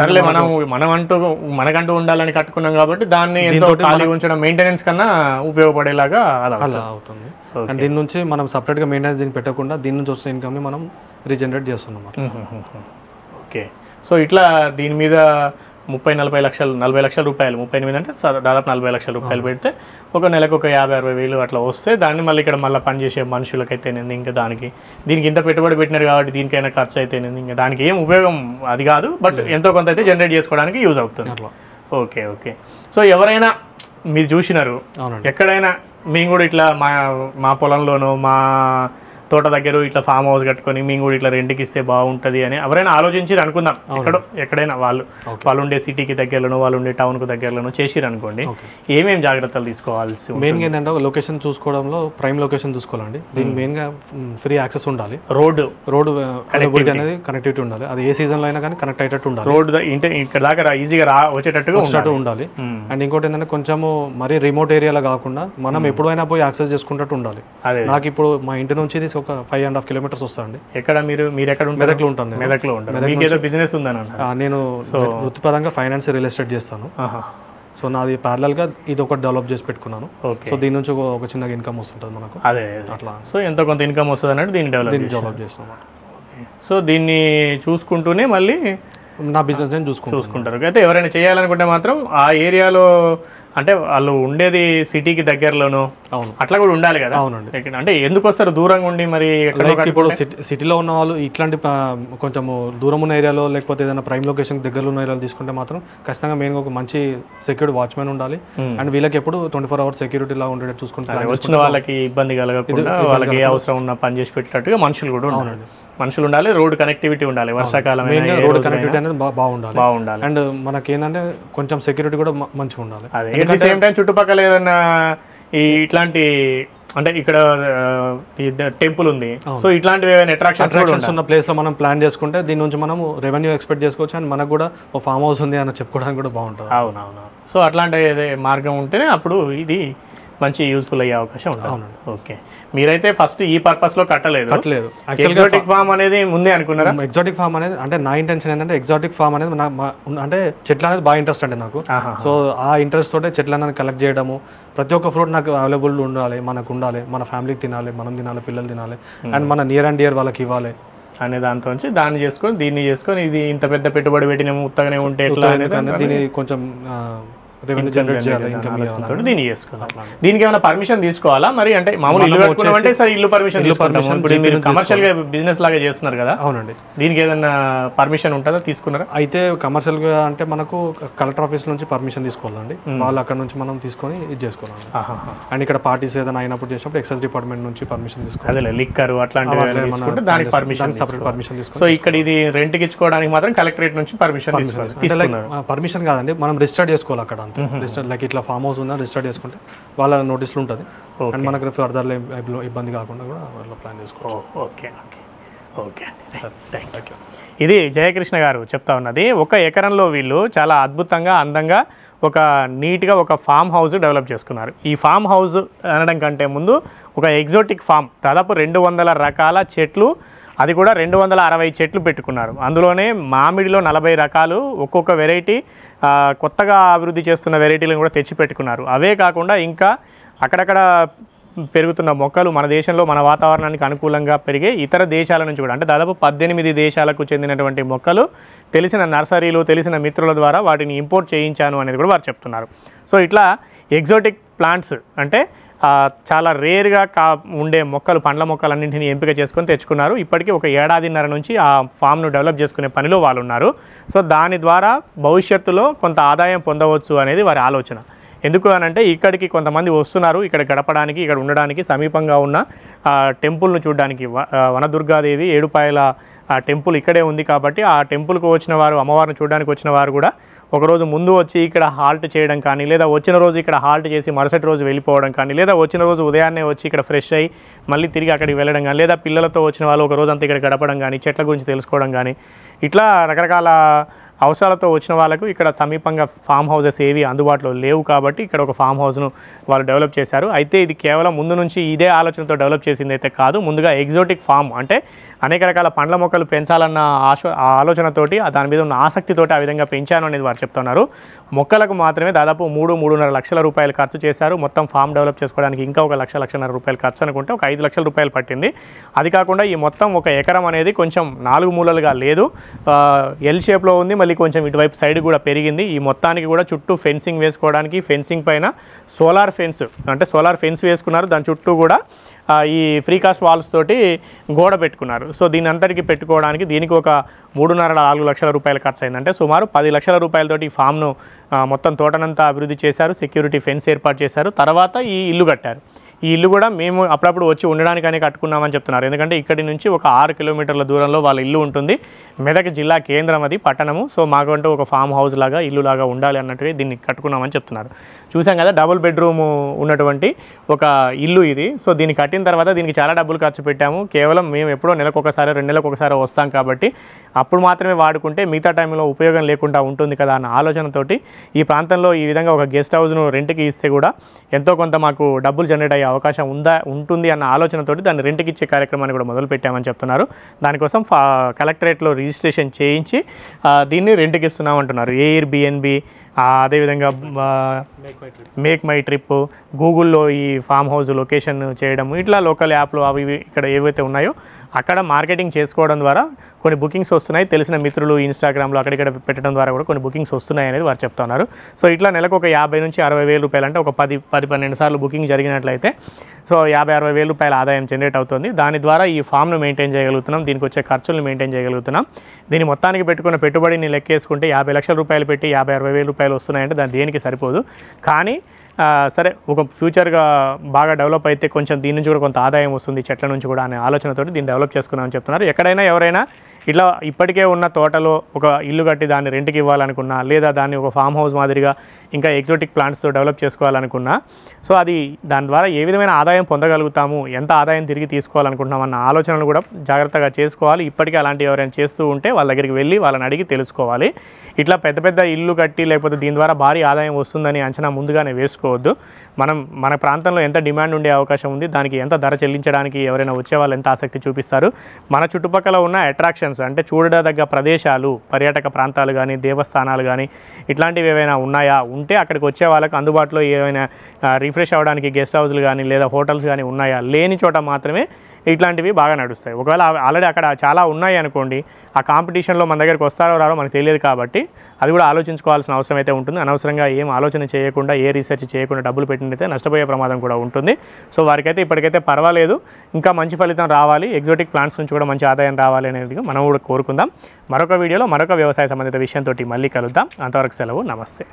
మనకంటూ ఉండాలని కట్టుకున్నాం కాబట్టి దాన్ని ఎంతో ఖాళీ ఉంచడం మెయింటెనెన్స్ కన్నా ఉపయోగపడేలాగా అలా అవుతుంది. అండ్ దీని నుంచి మనం సపరేట్ గా మెయింటెనెన్స్ దీన్ని పెట్టకుండా దీని నుంచి వచ్చిన ఇన్కమ్ ని మనం రీజనరేట్ చేస్తున్నాం. ఓకే. సో ఇట్లా దీని మీద 30-40 లక్షలు 40 లక్షల రూపాయలు, 38 అంటే దాదాపు 40 లక్షల రూపాయలు పెడితే ఒక నెలకు ఒక 50-60 వేలు అట్లా వస్తే దాన్ని మళ్ళీ ఇక్కడ మళ్ళీ పనిచేసే మనుషులకైతేనేది, ఇంకా దీనికి ఇంత పెట్టుబడి పెట్టినారు కాబట్టి దీనికైనా ఖర్చు అయితేనేది, ఇంకా దానికి ఏం ఉపయోగం అది కాదు, బట్ ఎంతో కొంత అయితే జనరేట్ చేసుకోవడానికి యూజ్ అవుతుంది. ఓకే. సో ఎవరైనా మీరు చూసినారు ఎక్కడైనా మేము కూడా ఇట్లా మా పొలంలోనో మా తోట దగ్గర ఇట్లా ఫామ్ హౌస్ కట్టుకొని మేము కూడా ఇట్లా రెంట్కి ఇస్తే బాగుంటుంది అని ఎవరైనా ఆలోచించి అనుకుందాం, ఎక్కడైనా వాళ్ళు ఉండే సిటీకి దగ్గరలోనో వాళ్ళు ఉండే టౌన్కు దగ్గరలోనో చేసిరు అనుకోండి, ఏమేమి జాగ్రత్తలు తీసుకోవాల్సి? మెయిన్గా ఏంటంటే లొకేషన్ చూసుకోవడంలో ప్రైమ్ లొకేషన్ చూసుకోవాలండి. దీనికి మెయిన్గా ఫ్రీ యాక్సెస్ ఉండాలి, రోడ్డు కనెక్టివిటీ అనేది కనెక్టివిటీ ఉండాలి. అది ఏ సీజన్లో అయినా కానీ కనెక్ట్ అయ్యేటట్టు ఉండాలి, రోడ్డు ఇక్కడ దాకా ఈజీగా వచ్చేటట్టుగా ఉండాలి. అండ్ ఇంకోటి ఏంటంటే కొంచెము మరీ రిమోట్ ఏరియాలో కాకుండా మనం ఎప్పుడైనా పోయి యాక్సెస్ చేసుకుంటట్టు ఉండాలి. నాకు ఇప్పుడు మా ఇంటి నుంచి ఇది ఒక 5.5 కిలోమీటర్స్ వస్తుంది. ఎక్కడ మీరు ఎక్కడ మెదక్లో ఉంటాను. మెదక్లో ఉంటాను. బిజినెస్ ఉందని నేను వృత్తిపరంగా ఫైనాన్స్ రియల్ ఎస్టేట్ చేస్తాను. సో నాది ప్యారలల్గా ఇది ఒకటి డెవలప్ చేసి పెట్టుకున్నాను. సో దీని నుంచి ఒక చిన్నగా ఇన్కమ్ వస్తుంటుంది మనకు. అదే అట్లా. సో ఎంతో కొంత ఇన్కమ్ వస్తుంది అన్నట్టు దీన్ని డెవలప్ చేస్తాం. సో దీన్ని చూసుకుంటూనే మళ్ళీ నా బిజినెస్ నేను చూసుకుంటారు. అయితే ఎవరైనా చేయాలనుకుంటే మాత్రం ఆ ఏరియాలో అంటే వాళ్ళు ఉండేది సిటీకి దగ్గరలోనో అట్లా కూడా ఉండాలి కదా. అవునండి. అంటే ఎందుకు వస్తారు దూరంగా ఉండి? మరి ఇప్పుడు సిటీలో ఉన్న వాళ్ళు ఇట్లాంటి కొంచెము దూరం ఉన్న ఏరియాలో లేకపోతే ఏదైనా ప్రైమ్ లొకేషన్ దగ్గరలో ఉన్న ఏరియాలో తీసుకుంటే మాత్రం ఖచ్చితంగా మెయిన్గా ఒక మంచి సెక్యూరిటీ వాచ్మెన్ ఉండాలి. అండ్ వీళ్ళకి ఎప్పుడు 24 hours సెక్యూరిటీ లా ఉండేటట్టు చూసుకుంటే వచ్చిన వాళ్ళకి ఇబ్బంది కలగకుండా వాళ్ళకి ఏ అవసరం ఉన్నా పని చేసి పెట్టేటట్టుగా మనుషులు కూడా ఉండాలి. మనుషులు ఉండాలి, రోడ్ కనెక్టివిటీ ఉండాలి. వర్షాకాలం రోడ్ కనెక్టివిటీ అనేది బాగుండాలి. అండ్ మనకి ఏంటంటే కొంచెం సెక్యూరిటీ కూడా మంచిగా ఉండాలి. సేమ్ టైం చుట్టుపక్కల ఏదైనా ఇట్లాంటి అంటే ఇక్కడ టెంపుల్ ఉంది, సో ఇట్లాంటివి ఏమైనా అట్రాక్షన్స్ ఉన్న ప్లేస్ లో మనం ప్లాన్ చేసుకుంటే దీని నుంచి మనం రెవెన్యూ ఎక్స్పెక్ట్ చేసుకోవచ్చు. అండ్ మనకు కూడా ఒక ఫామ్ హౌస్ ఉంది అని చెప్పుకోవడానికి కూడా బాగుంటుంది. అవునవును. సో అట్లాంటి మార్గం ఉంటేనే అప్పుడు ఇది మంచి యూస్ఫుల్ అయ్యే అవకాశం ఉంటుంది. ఓకే, మీరైతే ఫస్ట్ ఈ పర్పస్ లో కట్టలేదు. ఎగ్జాటిక్ ఫామ్ అనేది ముందే అనుకున్నారా? ఎగ్జాటిక్ ఫామ్ అనేది అంటే నా ఇంటెన్షన్ ఏంటంటే ఎగ్జాటిక్ ఫామ్ అనేది అంటే చెట్లు అనేది బాగా ఇంట్రెస్ట్ అండి నాకు. సో ఆ ఇంట్రెస్ట్ తోటే చెట్లను కలెక్ట్ చేయడము, ప్రతి ఒక్క ఫ్రూట్ నాకు అవైలబుల్ ఉండాలి, మనకు ఉండాలి, మన ఫ్యామిలీకి తినాలి, మనం తినాలి, పిల్లలు తినాలి, అండ్ మన నియర్ అండ్ డియర్ వాళ్ళకి ఇవ్వాలి అనే దాంతో దాన్ని చేసుకొని దీన్ని చేసుకొని ఇది ఇంత పెద్ద పెట్టుబడి పెట్టిన ఉత్తగానే ఉంటే ఎట్లా దీన్ని కొంచెం రెవెన్యూ జనరేట్ చేయాలి, దీన్ని చేసుకోవాలి. దీనికి ఏమైనా పర్మిషన్ తీసుకోవాలా మరి? అంటే మామూలు ఇల్లు కట్టుకున్నామంటే సరే ఇల్లు పర్మిషన్ మీరు కమర్షియల్ గా బిజినెస్ లాగా చేస్తున్నారు కదా. అవునండి. దీనికి ఏదైనా పర్మిషన్ ఉంటుందా? తీసుకున్నారా? అయితే కమర్షియల్ గా అంటే మనకు కలెక్టర్ ఆఫీస్ నుంచి పర్మిషన్ తీసుకోవాలండి. వాళ్ళు అక్కడ నుంచి మనం తీసుకొని ఇది చేసుకోవాలి. అండ్ ఇక్కడ పార్టీస్ ఏదైనా అయినప్పుడు చేసినప్పుడు ఎక్సైజ్ డిపార్ట్మెంట్ నుంచి పర్మిషన్ తీసుకోవాలి. అదే లిక్కర్ అట్లాంటివి దానికి పర్మిషన్ సపరేట్ పర్మిషన్ తీసుకోవాలి. సో ఇక్కడ ఇది రెంట్కి ఇచ్చుకోవడానికి మాత్రం కలెక్టరేట్ నుంచి పర్మిషన్ పర్మిషన్ కాదండి, మనం రిజిస్టర్ చేసుకోవాలి అక్కడ. లైక్ ఇట్లా ఫామ్ హౌస్ ఉందా రిజిస్టర్ చేసుకుంటే వాళ్ళ నోటీసులు ఉంటుంది. అండ్ మనకు ఫర్దర్ ఇబ్బంది కాకుండా కూడా ప్లాన్ చేసుకోవచ్చు. Okay okay okay thank you. ఇది జయకృష్ణ గారు చెప్తా ఉన్నది. 1 ఎకరంలో వీళ్ళు చాలా అద్భుతంగా అందంగా ఒక నీట్గా ఒక ఫామ్ హౌస్ డెవలప్ చేసుకున్నారు. ఈ ఫామ్ హౌస్ అనడం కంటే ముందు ఒక ఎగ్జోటిక్ ఫామ్, దాదాపు 200 రకాల చెట్లు, అది కూడా 260 చెట్లు పెట్టుకున్నారు. అందులోనే మామిడిలో 40 రకాలు, ఒక్కొక్క వెరైటీ కొత్తగా అభివృద్ధి చేస్తున్న వెరైటీలను కూడా తెచ్చి పెట్టుకున్నారు. అవే కాకుండా ఇంకా అక్కడక్కడ పెరుగుతున్న మొక్కలు మన దేశంలో మన వాతావరణానికి అనుకూలంగా పెరిగే ఇతర దేశాల నుంచి కూడా, అంటే దాదాపు 18 దేశాలకు చెందినటువంటి మొక్కలు తెలిసిన నర్సరీలు, తెలిసిన మిత్రుల ద్వారా వాటిని ఇంపోర్ట్ చేయించాను అనేది కూడా వారు చెప్తున్నారు. సో ఇట్లా ఎగ్జోటిక్ ప్లాంట్స్ అంటే చాలా రేర్గా ఉండే మొక్కలు, పండ్ల మొక్కలన్నింటినీ ఎంపిక చేసుకొని తెచ్చుకున్నారు. ఇప్పటికీ 1 ఏడాదిన్నర నుంచి ఆ ఫామ్ను డెవలప్ చేసుకునే పనిలో వాళ్ళు ఉన్నారు. సో దాని ద్వారా భవిష్యత్తులో కొంత ఆదాయం పొందవచ్చు అనేది వారి ఆలోచన. ఎందుకు అనంటే ఇక్కడికి కొంతమంది వస్తున్నారు, ఇక్కడ గడపడానికి, ఇక్కడ ఉండడానికి, సమీపంగా ఉన్న టెంపుల్ను చూడడానికి. వనదుర్గాదేవి ఏడుపాయల టెంపుల్ ఇక్కడే ఉంది కాబట్టి ఆ టెంపుల్కు వచ్చిన వారు, అమ్మవారిని చూడడానికి వచ్చిన వారు కూడా ఒకరోజు ముందు వచ్చి ఇక్కడ హాల్ట్ చేయడం కానీ, లేదా వచ్చిన రోజు ఇక్కడ హాల్ట్ చేసి మరుసటి రోజు వెళ్ళిపోవడం కానీ, లేదా వచ్చిన రోజు ఉదయాన్నే వచ్చి ఇక్కడ ఫ్రెష్ అయ్యి మళ్ళీ తిరిగి అక్కడికి వెళ్ళడం కానీ, లేదా పిల్లలతో వచ్చిన వాళ్ళు ఒక రోజు అంతా ఇక్కడ గడపడం కానీ, చెట్ల గురించి తెలుసుకోవడం కానీ, ఇట్లా రకరకాల అవసరాలతో వచ్చిన వాళ్ళకు ఇక్కడ సమీపంగా ఫామ్ హౌసెస్ ఏవి అందుబాటులో లేవు కాబట్టి ఇక్కడ ఒక ఫామ్ హౌస్ను వాళ్ళు డెవలప్ చేశారు. అయితే ఇది కేవలం ముందు నుంచి ఇదే ఆలోచనతో డెవలప్ చేసింది అయితే కాదు. ముందుగా ఎగ్జోటిక్ ఫామ్ అంటే అనేక రకాల పండ్ల మొక్కలు పెంచాలన్న ఆలోచనతోటి, దాని మీద ఉన్న ఆసక్తితోటి ఆ విధంగా పెంచాను అనేది వారు చెప్తున్నారు. మొక్కలకు మాత్రమే దాదాపు 3-3.5 లక్షల రూపాయలు ఖర్చు చేశారు. మొత్తం ఫామ్ డెవలప్ చేసుకోవడానికి ఇంకా 1-1.5 రూపాయలు ఖర్చు అనుకుంటే ఒక 5 లక్షల రూపాయలు పట్టింది. అది కాకుండా ఈ మొత్తం 1 ఎకరం అనేది కొంచెం 4 మూలలుగా లేదు, ఎల్ షేప్లో ఉంది, మళ్ళీ కొంచెం ఇటువైపు సైడ్ కూడా పెరిగింది. ఈ మొత్తానికి కూడా చుట్టూ ఫెన్సింగ్ వేసుకోవడానికి, ఫెన్సింగ్ పైన సోలార్ ఫెన్స్ అంటే సోలార్ ఫెన్స్ వేసుకున్నారు. దాని చుట్టూ కూడా ఈ ఫ్రీ కాస్ట్ వాల్స్ తోటి గోడ పెట్టుకున్నారు. సో దీని అంతటికి పెట్టుకోవడానికి దీనికి ఒక 3.5-4 లక్షల రూపాయలు ఖర్చు అయింది. అంటే సుమారు 10 లక్షల రూపాయలతోటి ఈ ఫామ్ను మొత్తం తోటనంతా అభివృద్ధి చేశారు. సెక్యూరిటీ ఫెన్స్ ఏర్పాటు చేశారు. తర్వాత ఈ ఇల్లు కట్టారు. ఈ ఇల్లు కూడా మేము అప్పుడప్పుడు వచ్చి ఉండడానికని కట్టుకున్నామని చెప్తున్నారు. ఎందుకంటే ఇక్కడి నుంచి ఒక 6 కిలోమీటర్ల దూరంలో వాళ్ళ ఇల్లు ఉంటుంది. మెదక్ జిల్లా కేంద్రం అది పట్టణము. సో మాకంటూ ఒక ఫామ్ హౌస్ లాగా ఇల్లు లాగా ఉండాలి అన్నట్టుగా దీన్ని కట్టుకున్నామని చెప్తున్నారు. చూసాం కదా, డబుల్ బెడ్రూమ్ ఉన్నటువంటి ఒక ఇల్లు ఇది. సో దీన్ని కట్టిన తర్వాత దీనికి చాలా డబ్బులు ఖర్చు పెట్టాము. కేవలం మేము ఎప్పుడో నెలకొకసారి 2 నెలలకు ఒకసారి వస్తాం కాబట్టి అప్పుడు మాత్రమే వాడుకుంటే మిగతా టైంలో ఉపయోగం లేకుండా ఉంటుంది కదా అన్న ఆలోచనతోటి ఈ ప్రాంతంలో ఈ విధంగా ఒక గెస్ట్ హౌస్ను రెంట్కి ఇస్తే కూడా ఎంతో కొంత మాకు డబ్బులు జనరేట్ అయ్యే అవకాశం ఉంటుంది అన్న ఆలోచనతోటి దాన్ని రెంట్కి ఇచ్చే కార్యక్రమాన్ని కూడా మొదలు పెట్టామని చెప్తున్నారు. దానికోసం కలెక్టరేట్లో రిజిస్ట్రేషన్ చేయించి దీన్ని రెంట్కి ఇస్తున్నామంటున్నారు. ఎయిర్బిఎన్బి, అదేవిధంగా మేక్ మై ట్రిప్, గూగుల్లో ఈ ఫామ్ హౌస్ లొకేషన్ చేయడం, ఇట్లా లోకల్ యాప్లు అవి ఇక్కడ ఏవైతే ఉన్నాయో అక్కడ మార్కెటింగ్ చేసుకోవడం ద్వారా కొన్ని బుకింగ్స్ వస్తున్నాయి. తెలిసిన మిత్రులు ఇన్స్టాగ్రామ్లో అక్కడిక్కడ పెట్టడం ద్వారా కూడా కొన్ని బుకింగ్స్ వస్తున్నాయి అనేది వారు చెప్తున్నారు. సో ఇట్లా నెలకు ఒక 50 నుంచి 60 వేల రూపాయలు, అంటే ఒక 10-12 సార్లు బుకింగ్ జరిగినట్లయితే సో 50-60 వేల రూపాయల ఆదాయం జనరేట్ అవుతుంది. దాని ద్వారా ఈ ఫామ్ను మెయింటైన్ చేయగలుగుతున్నాం, దీనికి వచ్చే ఖర్చులను మెయింటైన్ చేయగలుగుతున్నాం. దీని మొత్తానికి పెట్టుకున్న పెట్టుబడిని లెక్కేసుకుంటే 50 లక్షల రూపాయలు పెట్టి 50-60 వేల రూపాయలు వస్తున్నాయంటే దాని దేనికి సరిపోదు. కానీ సరే, ఒక ఫ్యూచర్గా బాగా డెవలప్ అయితే కొంచెం దీని నుంచి కూడా కొంత ఆదాయం వస్తుంది చెట్ల నుంచి కూడా అనే ఆలోచనతోటి దీన్ని డెవలప్ చేసుకున్నామని చెప్తున్నారు. ఎక్కడైనా ఎవరైనా ఇట్లా ఇప్పటికే ఉన్న తోటలో ఒక ఇల్లు కట్టి దాన్ని రెంట్కి ఇవ్వాలనుకున్నా, లేదా దాన్ని ఒక ఫామ్ హౌస్ మాదిరిగా ఇంకా ఎగ్జోటిక్ ప్లాంట్స్తో డెవలప్ చేసుకోవాలనుకున్నా, సో అది దాని ద్వారా ఏ విధమైన ఆదాయం పొందగలుగుతాము, ఎంత ఆదాయం తిరిగి తీసుకోవాలనుకుంటున్నాం అన్న ఆలోచనలు కూడా జాగ్రత్తగా చేసుకోవాలి. ఇప్పటికే అలాంటివి ఎవరైనా చేస్తూ ఉంటే వాళ్ళ దగ్గరికి వెళ్ళి వాళ్ళని అడిగి తెలుసుకోవాలి. ఇట్లా పెద్ద పెద్ద ఇల్లు కట్టి లేకపోతే దీని ద్వారా భారీ ఆదాయం వస్తుందని అంచనా ముందుగానే వేసుకోవద్దు. మన ప్రాంతంలో ఎంత డిమాండ్ ఉండే అవకాశం ఉంది, దానికి ఎంత ధర చెల్లించడానికి ఎవరైనా వచ్చే వాళ్ళు ఎంత ఆసక్తి చూపిస్తారు, మన చుట్టుపక్కల ఉన్న అట్రాక్షన్స్ అంటే చూడదగ్గ ప్రదేశాలు, పర్యాటక ప్రాంతాలు కానీ, దేవస్థానాలు కానీ ఇట్లాంటివి ఏవైనా ఉన్నాయా, ఉంటే అక్కడికి వచ్చే వాళ్ళకి అందుబాటులో ఏమైనా రిఫ్రెష్ అవ్వడానికి గెస్ట్ హౌస్లు కానీ లేదా హోటల్స్ కానీ ఉన్నాయా, లేని చోట మాత్రమే ఇట్లాంటివి బాగా నడుస్తాయి. ఒకవేళ ఆల్రెడీ అక్కడ చాలా ఉన్నాయి అనుకోండి, ఆ కాంపిటీషన్లో మన దగ్గరికి వస్తారో రారో మనకు తెలియదు కాబట్టి అది కూడా ఆలోచించుకోవాల్సిన అవసరం అయితే ఉంటుంది. అనవసరంగా ఏం ఆలోచన చేయకుండా, ఏ రీసెర్చ్ చేయకుండా డబ్బులు పెట్టినైతే నష్టపోయే ప్రమాదం కూడా ఉంటుంది. సో వారికైతే ఇప్పటికైతే పర్వాలేదు, ఇంకా మంచి ఫలితం రావాలి, ఎగ్జోటిక్ ప్లాంట్స్ నుంచి కూడా మంచి ఆదాయం రావాలి అనేది మనం కూడా కోరుకుందాం. మరొక వీడియోలో మరొక వ్యవసాయ సంబంధిత విషయంతో మళ్ళీ కలుద్దాం. అంతవరకు సెలవు. నమస్తే.